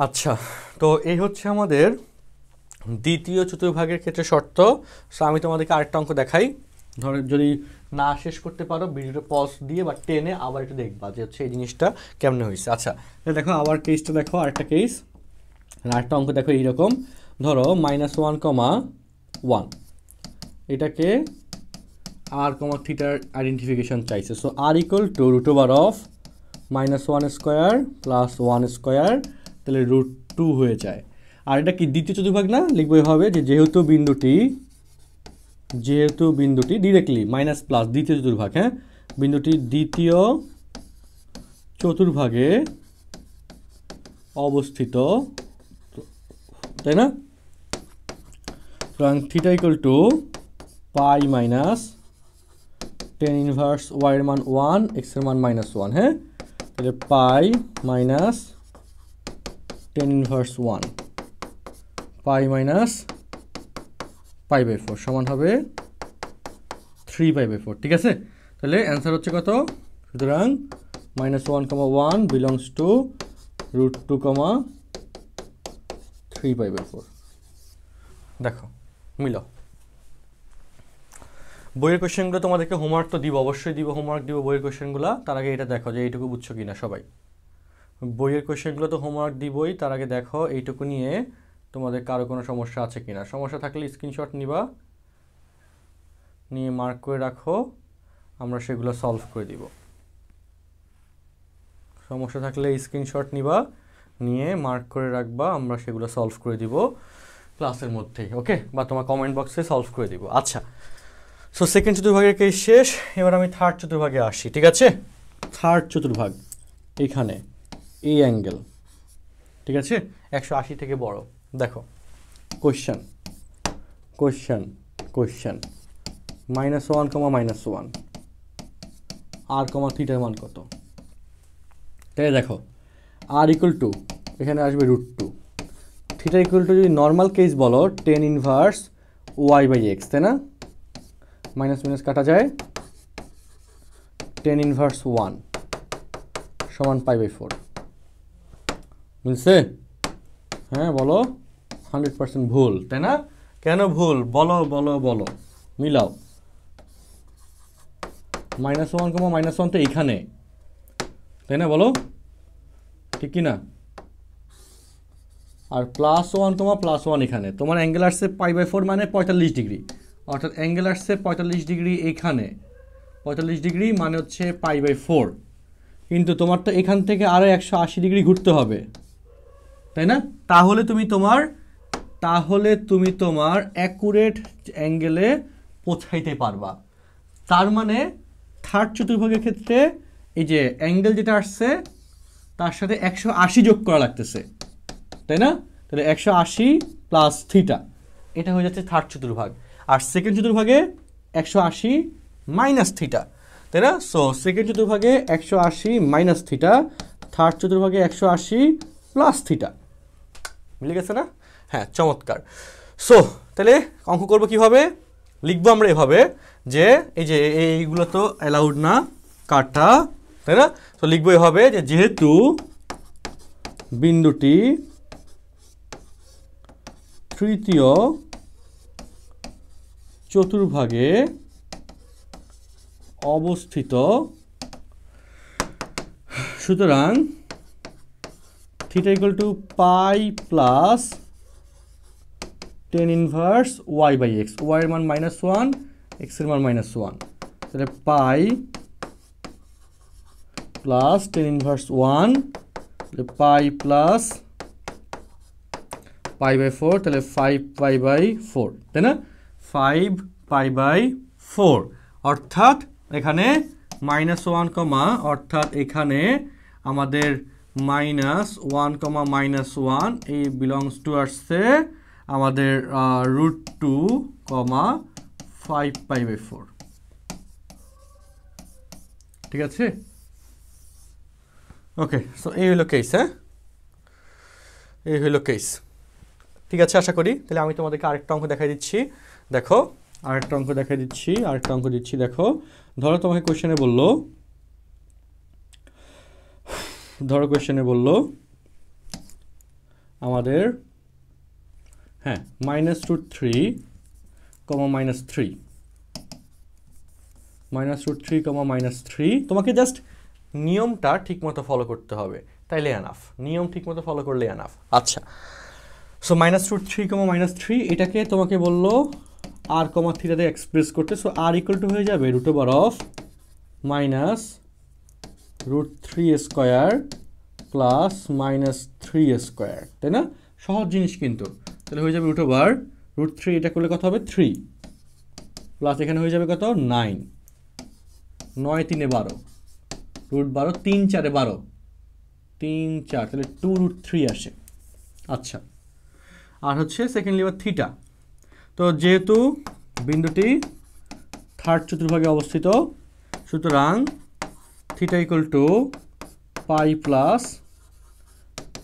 আচ্ছা, তো এই হচ্ছে আমাদের দ্বিতীয় চতুর্ভাগের ক্ষেত্রে শর্ত। সো আমি তোমাদেরকে আরেকটা অঙ্ক দেখাই। ধরো যদি না শেষ করতে পারো ভিডিওটা পজ দিয়ে বা টেনে আবার একটু দেখবা যে হচ্ছে এই জিনিসটা কেমনে হয়েছে। আচ্ছা দেখো আবার কেসটা দেখো, আরেকটা কেস, আরেকটা অঙ্ক দেখো এইরকম। ধরো -1, 1 এটাকে r, থিটার আইডেন্টিফিকেশন চাইছে। সো r = √1 প্লাস 1 স্কোয়ার, তাহলে √2 হয়ে যায়। আর এটা কি দ্বিতীয় চতুর্ভাগ না? লিখবো এভাবে যে যেহেতু বিন্দুটি ডিরেক্টলি মাইনাস প্লাস দ্বিতীয় চতুর্ভাগ, হ্যাঁ বিন্দুটি দ্বিতীয় চতুর্ভাগে অবস্থিত, তাই না? সুতরাং থিটা = পাই মাইনাস টেন ইনভার্স y এর মান 1, x এর মান -1, হ্যাঁ তাহলে pi minus tan inverse 1 pi minus pi by 4 সমান হবে 3 পাই বাই 4, ঠিক আছে। তাহলে অ্যান্সার হচ্ছে কত? সুতরাং -1, 1 বিলংস টু √2, 3 পাই বাই 4। দেখো মিলো। বইয়ের কোশ্চেনগুলো তোমাদেরকে হোমওয়ার্ক তো দিব, অবশ্যই দিব, হোমওয়ার্ক দিব বইয়ের কোশ্চেনগুলো। তার আগে এটা দেখো যে এইটুকু বুঝছো কিনা সবাই। বইয়ের কোশ্চেনগুলো তো হোমওয়ার্ক দিবই, তার আগে দেখো এইটুকু নিয়ে তোমাদের কারো কোনো সমস্যা আছে কিনা। সমস্যা থাকলে স্ক্রিনশট নিবা, নিয়ে মার্ক করে রাখো, আমরা সেগুলো সলভ করে দিব। সমস্যা থাকলে স্ক্রিনশট নিবা, নিয়ে মার্ক করে রাখবা, আমরা সেগুলো সলভ করে দিব ক্লাসের মধ্যেই, ওকে, বা তোমার কমেন্ট বক্সে সলভ করে দিব। আচ্ছা, সো সেকেন্ড চতুর্ভাগের কেস শেষ। এবার আমি থার্ড চতুর্ভাগে আসি, ঠিক আছে। থার্ড চতুর্ভাগ এখানে এই অ্যাঙ্গেল, ঠিক আছে, 180 থেকে বড়। দেখো কোশ্চেন -1, -1 r, থিটার মান কত? তাই দেখো r = এখানে আসবে √2, থিটা = যদি নর্মাল কেস বলো 10 ইনভার্স y বাই x, তাই না? মাইনাস মাইনাস কাটা যায়, 10 ইনভার্স 1 সমান পাই বাই 4। মিলছে? হ্যাঁ বলো। 100% ভুল, তাই না? কেন ভুল বলো বলো বলো, মিলাও। -1, তো এইখানে, তাই না? বলো ঠিক কি না? আর +1, এখানে তোমার অ্যাঙ্গেল আসছে পাই বাই 4 মানে 45 ডিগ্রি, অর্থাৎ অ্যাঙ্গেল আসছে 45 ডিগ্রি এইখানে, 45 ডিগ্রি মানে হচ্ছে পাই বাই 4। কিন্তু তোমার তো এখান থেকে আরও 180 ডিগ্রি ঘুরতে হবে, তাই না? তাহলে তুমি তোমার অ্যাকুরেট অ্যাঙ্গেলে পৌঁছাইতে পারবা। তার মানে থার্ড চতুর্ভাগের ক্ষেত্রে এই যে অ্যাঙ্গেল যেটা আসছে তার সাথে 180 যোগ করা লাগতেছে, তাই না? তাহলে 180 প্লাস থিটা, এটা হয়ে যাচ্ছে থার্ড চতুর্ভাগ। আর সেকেন্ড চতুর্ভাগে 180 মাইনাস থিটা, তাই না? সো সেকেন্ড চতুর্ভাগে 180 মাইনাস থিটা, থার্ড চতুর্ভাগে 180 প্লাস থিটা। মিলে গেছে না? হ্যাঁ, চমৎকার। সো তাহলে অঙ্ক করবো কিভাবে? লিখবো আমরা এভাবে যে এই যে এইগুলো তো অ্যালাউড না কাটা, তাই না? তো লিখবো এভাবে যে যেহেতু বিন্দুটি তৃতীয় চতুর্ভাগে অবস্থিত, সুতরাং theta equal to pi plus tan inverse Y by X, Y এর মান -1, এক্স এর মান -1, তাহলে পাই প্লাস টেন ইনভার্স 1, তাহলে পাই প্লাস পাই বাই 4, তাহলে 5 পাই বাই 4, তাই না? 5 পাই বাই 4, অর্থাৎ এখানে -1, অর্থাৎ এখানে আমাদের -1, এই বিলংস টু আসছে আমাদের √2, 5 পাই বাই 4, ঠিক আছে? ওকে, সো এই হলো কেস, হ্যাঁ, এই হলো কেস, ঠিক আছে? আশা করি। তাহলে আমি তোমাদেরকে আরেকটা অঙ্ক দেখাই দিচ্ছি, দেখো, আরেকটা অঙ্ক দিচ্ছি, দেখো। ধরো তোমাকে কোয়েশ্চেনে বললো, আমাদের হ্যাঁ -√3, -√3, তোমাকে জাস্ট নিয়মটা ঠিকমতো ফলো করতে হবে, তাইলে এনাফ, নিয়ম ঠিকমতো ফলো করলে এনাফ। আচ্ছা, সো -√3, এটাকে তোমাকে বললো r, θ দিয়ে এক্সপ্রেস করতে। সো r ইকুয়াল টু হয়ে যাবে √3² প্লাস -3², তাই না? সহজ জিনিস কিন্তু। তাহলে হয়ে যাবে √3, এটা করলে কত হবে 3, প্লাস এখানে হয়ে যাবে কত 9, 9 3 12, √12, 3 4 12, 3 4, তাহলে 2√3 আসে। আচ্ছা, আর হচ্ছে সেকেন্ডলি আবার থিটা। তো যেহেতু বিন্দুটি থার্ড চতুর্ভাগে অবস্থিত, সুতরাং theta equal to pi plus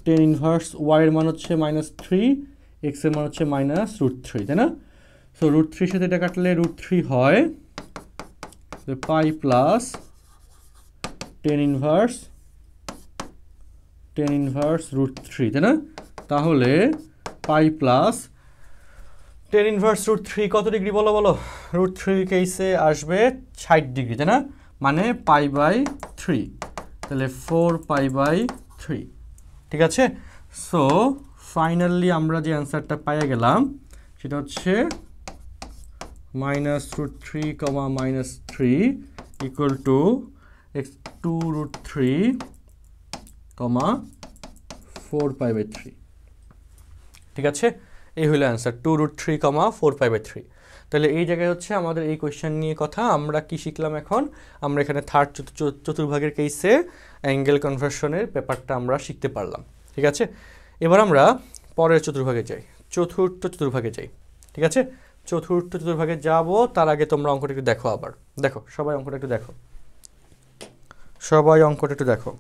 tan inverse Y এর মান হচ্ছে -3, এক্স এর মান হচ্ছে -√3, তাই না? সো √3 সাথে এটা কাটলে √3 হয়, পাই প্লাস টেন ইনভার্স √3, তাই না? তাহলে পাই প্লাস টেন ইনভার্স √3 কত ডিগ্রি বলো? √3 কেসে আসবে 60 ডিগ্রি, তাই না? মানে পাই বাই 3, তাহলে 4 পাই বাই 3, ঠিক আছে? সো ফাইনালি আমরা যে অ্যান্সারটা পাইয়া গেলাম সেটা হচ্ছে -√3, -3 ইকুয়াল টু 2√3, 4 পাই বাই 3, ঠিক আছে? এই হলো অ্যান্সার, 2√3, 4 পাই বাই 3। তাহলে এই জায়গায় হচ্ছে আমাদের এই কোয়েশ্চেন নিয়ে কথা। আমরা কি শিখলাম এখন? আমরা এখানে থার্ড চতুর্ভাগের কেসে অ্যাঙ্গেল কনভার্সনের পেপারটা আমরা শিখতে পারলাম, ঠিক আছে? এবার আমরা পরের চতুর্ভাগে যাই, চতুর্থ চতুর্ভাগে যাই, ঠিক আছে? চতুর্থ চতুর্ভাগে যাব, তার আগে তোমরা অঙ্কটা একটু দেখো, আবার দেখো, সবাই অঙ্কটা একটু দেখো।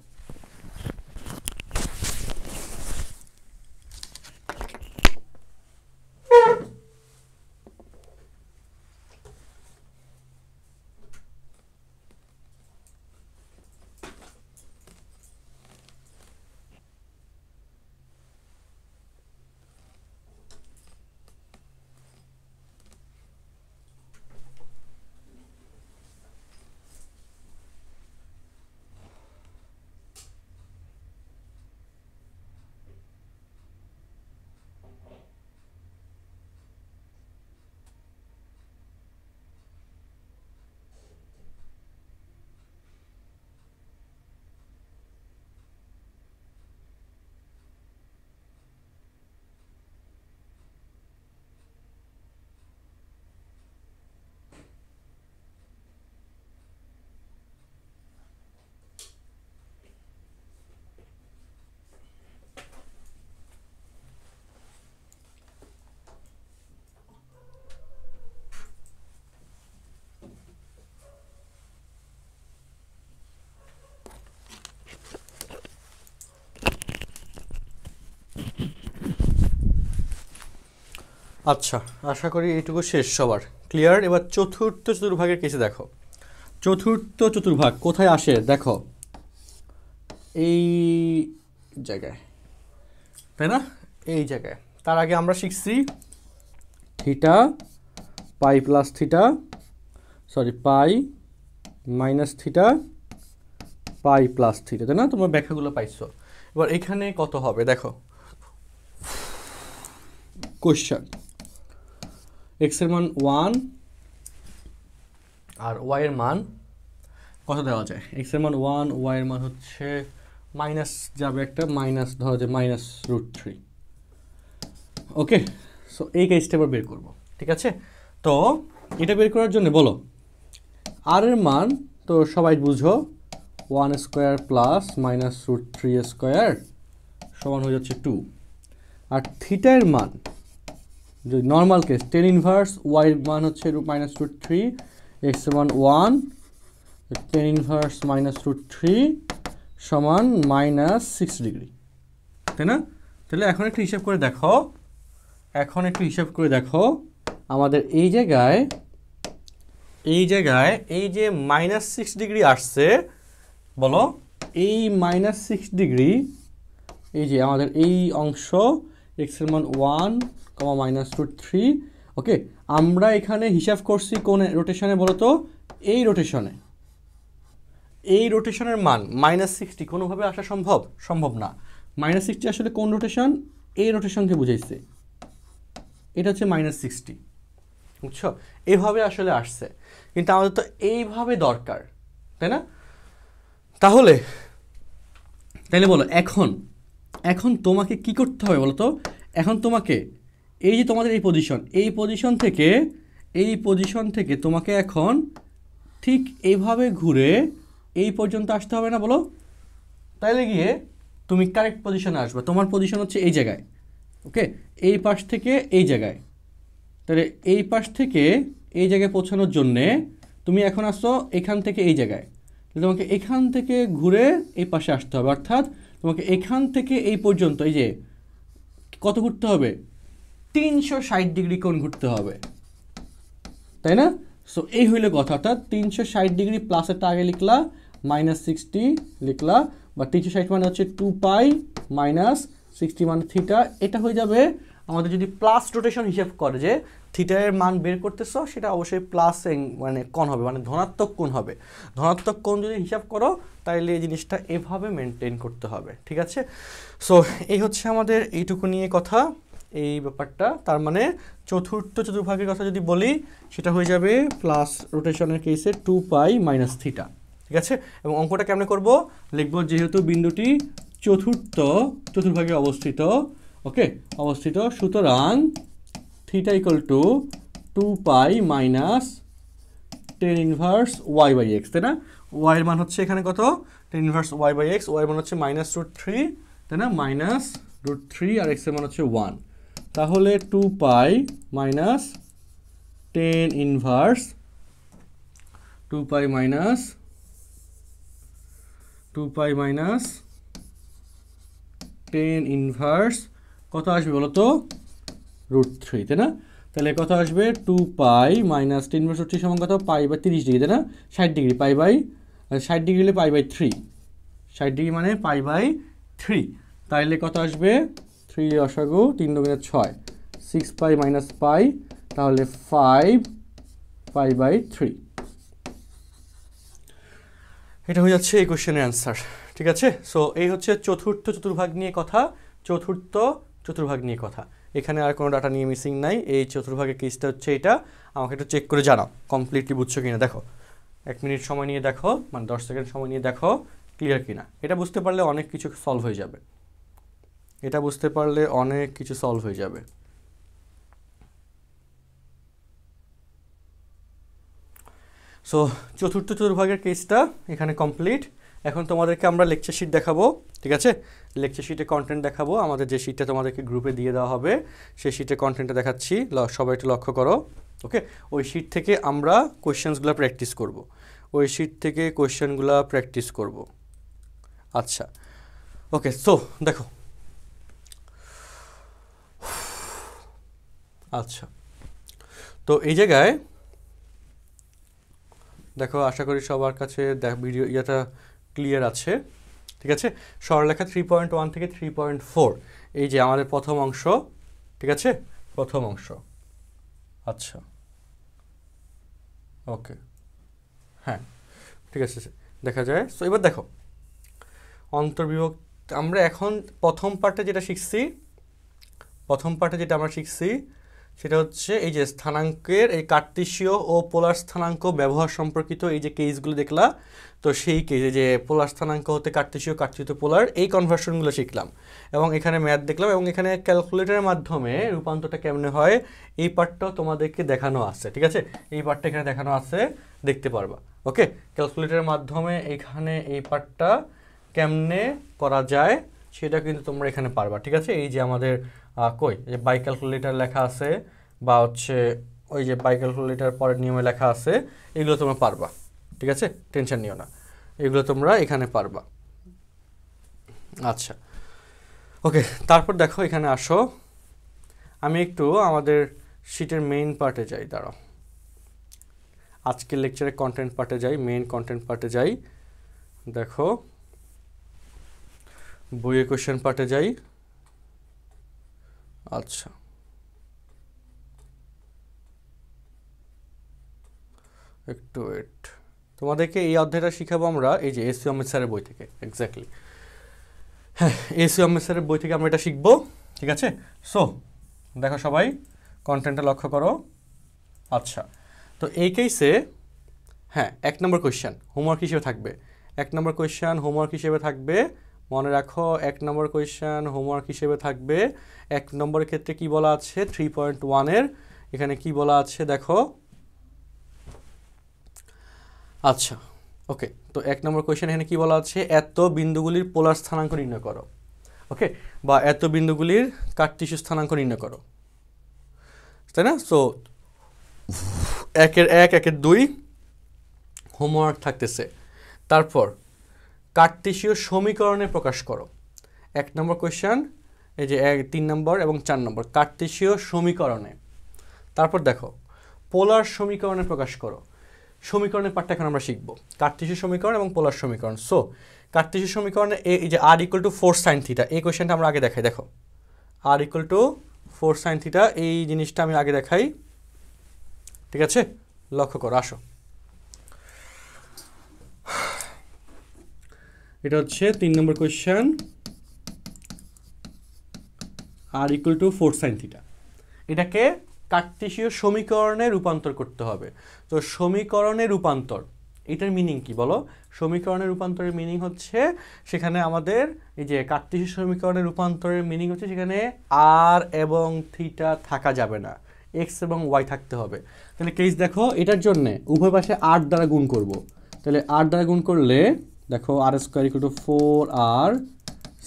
আচ্ছা, আশা করি এইটুকু শেষ, সবার ক্লিয়ার। এবার চতুর্থ চতুর্ভাগের কেসে দেখো, চতুর্থ চতুর্ভাগ কোথায় আসে দেখো, এই জায়গায়, তাই না? এই জায়গায়। তার আগে আমরা শিখছি theta, pi plus theta, pi minus theta pi plus theta, তাই না? তোমরা ব্যাখ্যাগুলো পাইছো। এবার এখানে কত হবে দেখো, কোশ্চেন এক্স এর মান 1 আর ওয়াই এর মান কত দেওয়া যায়? এক্স এর মান 1, ওয়াই এর মান হচ্ছে মাইনাস যাবে একটা, মাইনাস ধরা যায় -√3। ওকে, সো এই কেসটা এবার বের করব, ঠিক আছে? তো এটা বের করার জন্য বলো আর এর মান তো সবাই বুঝো 1 স্কোয়ার প্লাস -√3 স্কোয়ার সমান হয়ে যাচ্ছে 2। আর থিটা এর মান যদি normal case tan inverse Y এর মান হচ্ছে -√3, এক্স এর মান 1, টেন ইনভার্স -√3 সমান -6 ডিগ্রি, তাই না? তাহলে এখন একটু হিসাব করে দেখো, আমাদের এই জায়গায় এই যে -6 ডিগ্রি আসছে, বলো এই -6 ডিগ্রি, এই যে আমাদের এই অংশ এক্স এর মান 1, -√3। ওকে, আমরা এখানে হিসাব করছি কোন রোটেশনে বলো তো? এই রোটেশনের মান -60 কোনোভাবে আসা সম্ভব না। -60 আসলে কোন রোটেশন? এই রোটেশনকে বুঝাইছে, এটা হচ্ছে -60, বুঝছো? এভাবে আসলে আসছে, কিন্তু আমাদের তো এইভাবে দরকার, তাই না? তাহলে বলো এখন তোমাকে কি করতে হবে বলো তো? এখন তোমাকে এই যে তোমাদের এই পজিশন থেকে তোমাকে এখন ঠিক এইভাবে ঘুরে এই পর্যন্ত আসতে হবে না বলো? তাইলে গিয়ে তুমি কারেক্ট পজিশনে আসবে। তোমার পজিশন হচ্ছে এই জায়গায়, ওকে, এই পাশ থেকে এই জায়গায়। তাহলে এই পাশ থেকে এই জায়গায় পৌঁছানোর জন্যে তুমি এখন আসছো এখান থেকে এই জায়গায়, তোমাকে এখান থেকে ঘুরে এই পাশে আসতে হবে, অর্থাৎ তোমাকে এখান থেকে এই পর্যন্ত এই যে কত ঘুরতে হবে? 360 ডিগ্রি কোণ ঘুরতে হবে, তাই না? সো এই হইল কথা, অর্থাৎ 360 ডিগ্রি প্লাসেরটা আগে লিখলা, -60 লিখলা, বা 360 মানে হচ্ছে 2π -60 মানে থিটা। এটা হয়ে যাবে আমাদের যদি প্লাস রোটেশন হিসাব করে যে থিটার মান বের করতেছ, সেটা অবশ্যই প্লাস মানে কোণ হবে, মানে ধনাত্মক কোণ হবে। ধনাত্মক কোণ যদি হিসাব করো তাহলে এই জিনিসটা এভাবে মেনটেন করতে হবে, ঠিক আছে? সো এই হচ্ছে আমাদের এইটুকু নিয়ে কথা, এই ব্যাপারটা। তার মানে চতুর্থ চতুর্ভাগের কথা যদি বলি, সেটা হয়ে যাবে প্লাস রোটেশনের কেসে 2π - থিটা, ঠিক আছে? এবং অঙ্কটা কেমনে করব? লিখব যেহেতু বিন্দুটি চতুর্থ চতুর্ভাগে অবস্থিত, ওকে, সুতরাং theta equal to 2π - tan inverse y/x, তাই না? y এর মান হচ্ছে এখানে কত? tan ইনভার্স y/x, y এর মান হচ্ছে -√3, তাই না? -√3, আর x এর মান হচ্ছে 1। তাহলে 2π - tan ইনভার্স 2π tan ইনভার্স কত আসবে বলো তো? √3, তাই না? তাহলে কত আসবে? 2π - tan ইনভার্স √3 সমান কত? π/30 ডিগ্রি, তাই না? 60 ডিগ্রি, 60 ডিগ্রি হলে π/3, 60 ডিগ্রি মানে π/3। তাইলে কত আসবে? 3 লসাগু 3 × 6, 6π - π, তাহলে 5π/3। এটা হয়ে যাচ্ছে এই কোশ্চেনের অ্যান্সার, ঠিক আছে? সো এই হচ্ছে চতুর্থ চতুর্ভাগ নিয়ে কথা। এখানে আর কোনো ডাটা নিয়ে মিসিং নাই। এই চতুর্ভাগের কেসটা হচ্ছে এটা। আমাকে একটু চেক করে জানাও কমপ্লিটলি বুঝছো কিনা। দেখো 1 মিনিট সময় নিয়ে দেখো, মানে 10 সেকেন্ড সময় নিয়ে দেখো ক্লিয়ার কিনা। এটা বুঝতে পারলে অনেক কিছু সলভ হয়ে যাবে। সো চতুর্থ চতুর্ভাগের কেসটা এখানে কমপ্লিট। এখন তোমাদেরকে আমরা লেকচার শিট দেখাবো, ঠিক আছে? লেকচার শিটে কন্টেন্ট দেখাবো। আমাদের যে শিটটা তোমাদেরকে গ্রুপে দিয়ে দেওয়া হবে, সেই শিটে কন্টেন্টটা দেখাচ্ছি, সবাই একটু লক্ষ্য করো, ওকে? ওই শিট থেকে আমরা কোয়েশ্চেনসগুলো প্র্যাকটিস করব। আচ্ছা, ওকে, সো দেখো, আচ্ছা, তো এই জায়গায় দেখো, আশা করি সবার কাছে ভিডিও ইয়েটা ক্লিয়ার আছে, ঠিক আছে? সরলরেখা 3.1 থেকে 3.4, এই যে আমাদের প্রথম অংশ, ঠিক আছে? প্রথম অংশ, আচ্ছা, ওকে, হ্যাঁ, ঠিক আছে, দেখা যায়। সো এবার দেখো অন্তর্বিভক্ত আমরা এখন প্রথম পার্টে যেটা আমরা শিখছি সেটা হচ্ছে এই যে স্থানাঙ্কের এই কার্টেসীয় ও পোলার স্থানাঙ্ক ব্যবহার সম্পর্কিত এই যে কেসগুলো দেখলা, তো সেই কেসে যে পোলার স্থানাঙ্ক হতে কার্টেসীয়, কার্টেসীয় পোলার এই কনভার্সনগুলো শিখলাম এবং এখানে ম্যাথ দেখলাম এবং এখানে ক্যালকুলেটরের মাধ্যমে রূপান্তরটা কেমনে হয় এই পার্টটাও তোমাদেরকে দেখানো আছে। ঠিক আছে, এই পার্টটা এখানে দেখানো আছে, দেখতে পারবা। ওকে, ক্যালকুলেটরের মাধ্যমে এখানে এই পার্টটা কেমনে করা যায় সেটা কিন্তু তোমরা এখানে পারবা। ঠিক আছে, এই যে আমাদের কই যে বাই ক্যালকুলেটর লেখা আছে বা হচ্ছে ওই যে বাই ক্যালকুলেটর পরের নিয়মে লেখা আছে, এগুলো তোমরা পারবা। ঠিক আছে, টেনশন নিও না, এগুলো তোমরা এখানে পারবা। আচ্ছা, ওকে, তারপর দেখো এখানে আসো, আমি একটু আমাদের শিটের মেইন পার্টে যাই। দাঁড়াও, আজকের লেকচারের কন্টেন্ট পার্টে যাই, মেইন কন্টেন্ট পার্টে যাই। দেখো বইয়ের কোশ্চেন পার্টে যাই। আচ্ছা, একটু ওয়েট, তোমাদেরকে এই অধ্যায়টা শিখাবো আমরা এই যে এসি আহমেদ স্যারের বই থেকে। এক্স্যাক্টলি, হ্যাঁ, এসি আহমেদ স্যারের বই থেকে আমরা এটা শিখবো। ঠিক আছে, সো দেখো সবাই কন্টেন্টটা লক্ষ্য করো। আচ্ছা, তো এই কেসে হ্যাঁ 1 নম্বর কোয়েশ্চেন হোমওয়ার্ক হিসেবে থাকবে, 1 নম্বর কোয়েশ্চেন হোমওয়ার্ক হিসেবে থাকবে, মনে রাখো 1 নম্বর কোয়েশ্চেন হোমওয়ার্ক হিসেবে থাকবে। 1 নম্বরের ক্ষেত্রে কি বলা আছে 3.1 এর এখানে কি বলা আছে দেখো। আচ্ছা, ওকে, তো 1 নম্বর কোয়েশ্চেন এখানে কি বলা আছে, এত বিন্দুগুলির পোলার স্থানাঙ্ক নির্ণয় করো। ওকে, বা এত বিন্দুগুলির কার্টেসীয় স্থানাঙ্ক নির্ণয় করো, তাই না? সো 1 এর 2 হোমওয়ার্ক থাকতেছে। তারপর কার্টেসীয় সমীকরণে প্রকাশ করো। 1 নম্বর কোয়েশ্চেন এই যে 3 নম্বর এবং 4 নম্বর কার্টেসীয় সমীকরণে। তারপর দেখো পোলার সমীকরণে প্রকাশ করো। সমীকরণের পার্টটা এখন আমরা শিখবো, কার্টেসীয় সমীকরণ এবং পোলার সমীকরণ। সো কার্টেসীয় সমীকরণে এই যে r = 4 sin θ, এই কোয়েশ্চেনটা আমরা আগে দেখাই। দেখো r = 4 sin θ, এই জিনিসটা আমি আগে দেখাই। ঠিক আছে, লক্ষ্য করো, আসো, এটা হচ্ছে 3 নম্বর কোয়েশ্চেন, r = 4 sin θ। এটাকে কার্টেসীয় সমীকরণে রূপান্তর করতে হবে। তো সমীকরণে রূপান্তর, এটার মিনিং কি বলো? সমীকরণের রূপান্তরের মিনিং হচ্ছে সেখানে আমাদের এই যে কার্টেসীয় সমীকরণের রূপান্তরের মিনিং হচ্ছে সেখানে r এবং θ থাকা যাবে না, x এবং y থাকতে হবে। তাহলে কেস দেখো, এটার জন্য উভয় পাশে r দ্বারা গুণ করব। তাহলে r দ্বারা গুণ করলে দেখো r² = 4r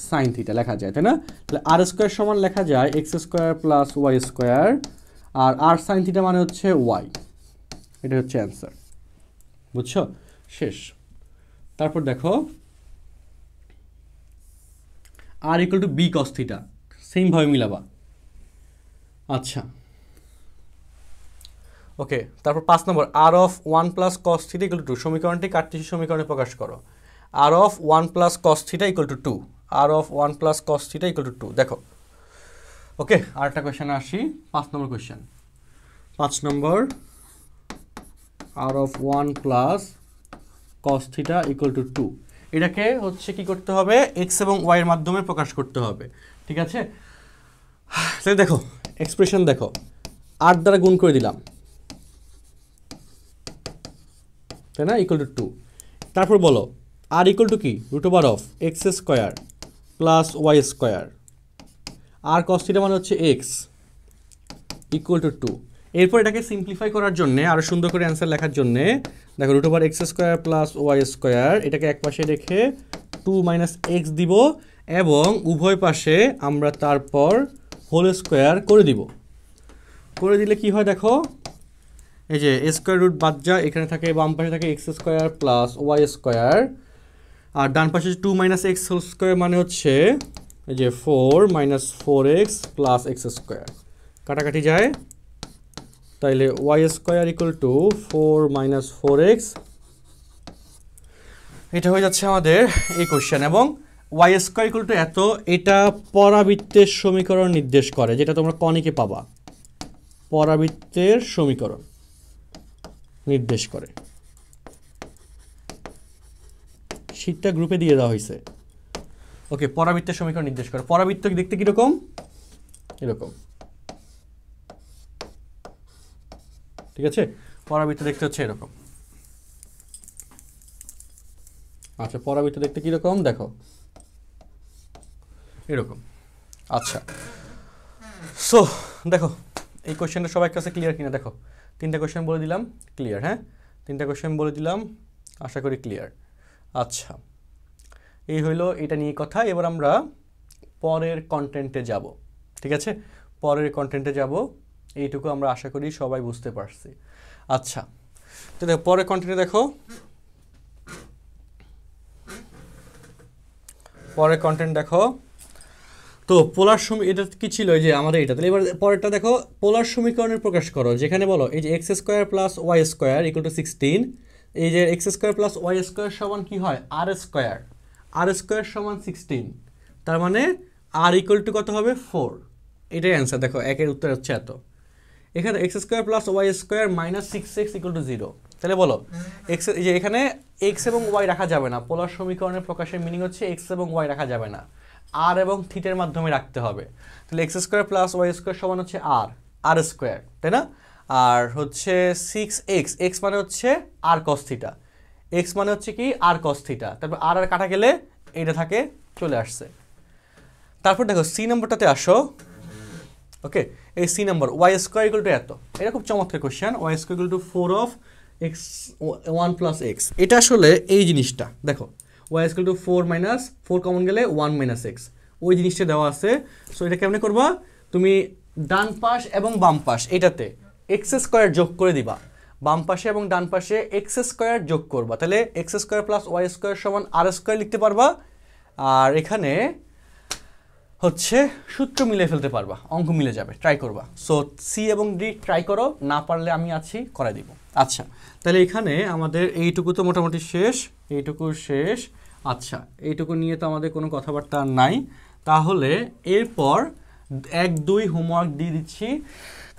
sin θ লেখা যায়, তাই না? তাহলে r² সমান লেখা যায় x² + y², আর r sin θ মানে হচ্ছে y। এটা হচ্ছে অ্যান্সার, বুঝছো? শেষ। তারপর দেখো r = b cos θ, সেম ভাবে মিলাবা। আচ্ছা, ওকে, তারপর 5 নম্বর r of 1 + cos θ = 2, সমীকরণটি কার্টেসীয় সমীকরণে প্রকাশ করো। r of 1 + cos θ = 2, r of 1 + cos θ = 2। দেখো, ওকে, আরেকটা কোয়েশ্চেনে আসি, 5 নম্বর question. 5 number r of 1 + cos θ = 2, এটাকে হচ্ছে কি করতে হবে, x এবং y এর মাধ্যমে প্রকাশ করতে হবে। ঠিক আছে, তাহলে দেখো এক্সপ্রেশন দেখো, r দ্বারা গুণ করে দিলাম, তাই না, = 2। তারপর বলো r = কি √(x² + y², আর cos θ মানে হচ্ছে x = 2। এরপর এটাকে সিম্পলিফাই করার জন্য আরো সুন্দর করে অ্যান্সার লেখার জন্য দেখো √(x² + y², এটাকে এক পাশে রেখে 2 - x দিব এবং উভয় পাশে আমরা তারপর হোল স্কয়ার করে দিব। করে দিলে কি হয় দেখো, এই যে স্কয়ার রুট বাদ যায়, এখানে থাকে বাম পাশে থাকে x² + y², আর ডান পাশে 2 - x হোল স্কয়ার মানে হচ্ছে এই যে 4 - 4x + x², কাটাকাটি যায়, তাইলে y² = 4 - 4x, এটা হয়ে যাচ্ছে আমাদের এই কোশ্চেন। এবং y² = এত, এটা পরাবৃত্তের সমীকরণ নির্দেশ করে, যেটা তোমরা কনিকে পাবা, পরাবৃত্তের সমীকরণ নির্দেশ করে। শীটটা গ্রুপে দিয়ে দেওয়া হয়েছে। ওকে, পরাবৃত্তের সমীকরণ নির্দেশ করো। পরাবৃত্ত দেখতে কীরকম? এরকম, ঠিক আছে? পরাবৃত্ত দেখতে হচ্ছে এরকম। আচ্ছা, পরাবৃত্ত দেখতে কীরকম দেখো, এরকম। আচ্ছা, সো দেখো এই কোশ্চেনটা সবার কাছে ক্লিয়ার কিনা দেখো। 3টা কোশ্চেন বলে দিলাম, ক্লিয়ার? হ্যাঁ, 3টা কোশ্চেন বলে দিলাম, আশা করি ক্লিয়ার। আচ্ছা, এই হইলো এটা নিয়ে কথা। এবার আমরা পরের কন্টেন্টে যাব, ঠিক আছে? পরের কন্টেন্টে যাব, এইটুকু আমরা আশা করি সবাই বুঝতে পারছি। আচ্ছা, তো দেখো পরের কন্টেন্টে দেখো, পরের কন্টেন্ট দেখো। তো পোলার এটা কি ছিল, এই যে আমাদের এটা। তাহলে এবার পরেরটা দেখো, পোলার সমীকরণের প্রকাশ করো, যেখানে বলো এই যে X square plus Y square equal to 16। এই যে X square plus Y square সমান কি হয়? আর স্কোয়ার। আর স্কোয়ার সমান 16, তার মানে আর ইকুয়াল টু কত হবে? 4। এটাই অ্যান্সার। দেখো একের উত্তর হচ্ছে এত। এখানে X square plus Y square minus 6x equal to 0। তাহলে বলো এক্স, এই যে এখানে এক্স এবং ওয়াই রাখা যাবে না। পোলার সমীকরণের প্রকাশের মিনিং হচ্ছে এক্স এবং ওয়াই রাখা যাবে না, আর এবং থিটার মাধ্যমে রাখতে হবে। তাহলে X square plus Y square সমান হচ্ছে আর স্কোয়ার, তাই না? আর হচ্ছে 6x, এক্স মানে হচ্ছে আর কস থিটা, এক্স মানে হচ্ছে কি আর কস থিটা। তারপর আর কাটা গেলে এটা থাকে, চলে আসছে। তারপর দেখো সি নম্বরটাতে আসো। ওকে, এই সি নম্বর ওয়াই স্কোয়ার ইকুয়াল টু এত। এটা খুব চমৎকার question. Y square equal to 4 of X 1 plus X. এটা আসলে এই জিনিসটা দেখো, Y equal to 4 minus 4 common গেলে 1 মাইনাস এক্স, ওই জিনিসটা দেওয়া আছে। সো এটা কেমনে করবা? তুমি ডান পাশ এবং বাম পাশ এটাতে এক্স স্কোয়ার যোগ করে দিবা, বাম পাশে এবং ডান পাশে এক্স স্কোয়ার যোগ করবা। তাহলে X square plus Y square সমান আর স্কোয়ার লিখতে পারবা। আর এখানে হচ্ছে সূত্র মিলে ফেলতে পারবা, অঙ্ক মিলে যাবে, ট্রাই করবা। সো সি এবং ডি ট্রাই করো, না পারলে আমি আছি, করাই দিব। আচ্ছা, তাহলে এখানে আমাদের এইটুকু তো মোটামুটি শেষ, এইটুকু শেষ। আচ্ছা, এইটুকু নিয়ে তো আমাদের কোনো কথাবার্তা নাই। তাহলে এরপর 1, 2 হোমওয়ার্ক দিয়ে দিচ্ছি,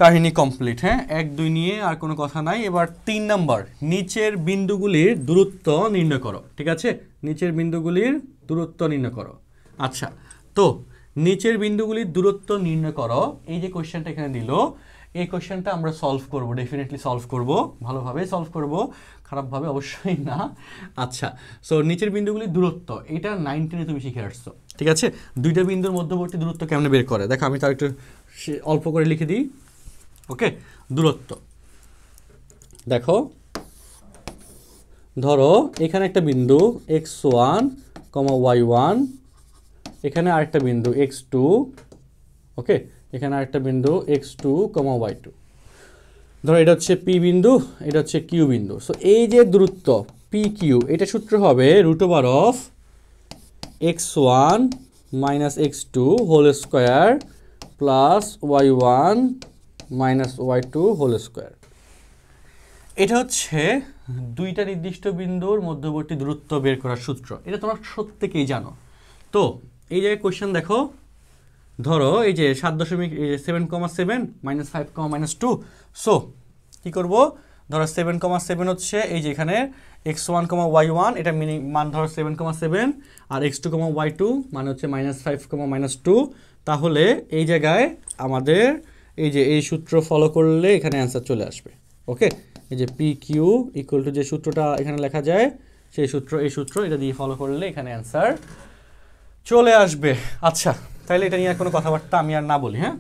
কাহিনী কমপ্লিট। হ্যাঁ, 1, 2 নিয়ে আর কোনো কথা নাই। এবার 3 নাম্বার, নিচের বিন্দুগুলির দূরত্ব নির্ণয় করো। ঠিক আছে, নিচের বিন্দুগুলির দূরত্ব নির্ণয় করো। আচ্ছা, তো নিচের বিন্দুগুলির দূরত্ব নির্ণয় করো, এই যে কোশ্চেনটা এখানে দিল, এই কোশ্চেনটা আমরা সলভ করব, ডেফিনেটলি সলভ করব, ভালোভাবে সলভ করব, খারাপভাবে অবশ্যই না। আচ্ছা, সো নিচের বিন্দুগুলির দূরত্ব, এটা 9 10-এ তুমি শিখে আসছো। ঠিক আছে, দুইটা বিন্দুর মধ্যবর্তী দূরত্ব কেমনে বের করে দেখো, আমি তার একটু অল্প করে লিখে দিই। ওকে, দূরত্ব দেখো, ধরো এখানে একটা বিন্দু x1, y1, এখানে আরেকটা বিন্দু x2, ওকে, এখানে আরেকটা বিন্দু x2, y2। ধরো এটা হচ্ছে p বিন্দু, এটা হচ্ছে q বিন্দু। সো এই যে দূরত্ব pq, এটা সূত্র হবে √of x1 minus x2 whole square plus y1 minus y2 whole square. এটা হচ্ছে দুইটা নির্দিষ্ট বিন্দুর মধ্যবর্তী দূরত্ব বের করার সূত্র। এটা তোমরা প্রত্যেকেই জানো। তো এই যে কোশ্চেন দেখো, ধরো এই যে 7.7, মাইনাস 5, -2। সো কী করবো, ধরো 7,7 হচ্ছে এই যে এখানে x1, y1, এটা মান ধরো 7,7, আর x2, y2 মানে হচ্ছে -5, -2। তাহলে এই জায়গায় আমাদের এই যে এই সূত্র ফলো করলে এখানে অ্যান্সার চলে আসবে। ওকে, এই যে PQ ইকুয়াল টু যে সূত্রটা এখানে লেখা যায়, সেই সূত্র, এই সূত্র, এটা দিয়ে ফলো করলে এখানে অ্যান্সার চলে আসবে। আচ্ছা, তাহলে এটা নিয়ে আর কোনো কথাবার্তা আমি আর না বলি। হ্যাঁ,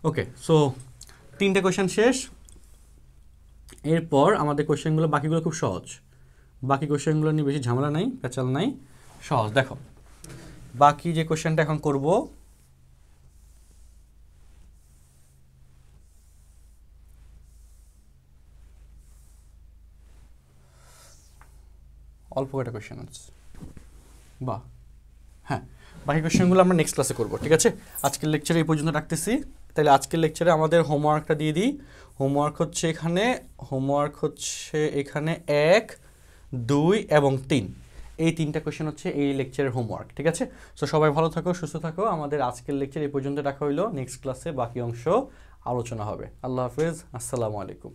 ওকে, সো 3টে কোয়েশ্চেন শেষ। এরপর আমাদের কোয়েশ্চেনগুলো বাকিগুলো খুব সহজ, বাকি কোয়েশ্চেনগুলো নিয়ে বেশি ঝামেলা নাই, পেঁচাল নাই, সহজ। দেখো বাকি যে কোয়েশ্চেনটা এখন করব, অল্প কয়টা কোয়েশ্চেন আছে, বাহ, হ্যাঁ, বাকি কোয়েশ্চেনগুলো আমরা নেক্সট ক্লাসে করব। ঠিক আছে, আজকের লেকচারে এই পর্যন্ত রাখতেছি। তাহলে আজকের লেকচারে আমাদের হোমওয়ার্কটা দিয়ে দিই। হোমওয়ার্ক হচ্ছে এখানে 1, 2 এবং 3, এই 3টা কোয়েশ্চেন হচ্ছে এই লেকচারের হোমওয়ার্ক। ঠিক আছে, সো সবাই ভালো থাকো, সুস্থ থাকো। আমাদের আজকের লেকচার এই পর্যন্ত রাখা হইলো, নেক্সট ক্লাসে বাকি অংশ আলোচনা হবে। আল্লাহ হাফেজ, আসসালামু আলাইকুম।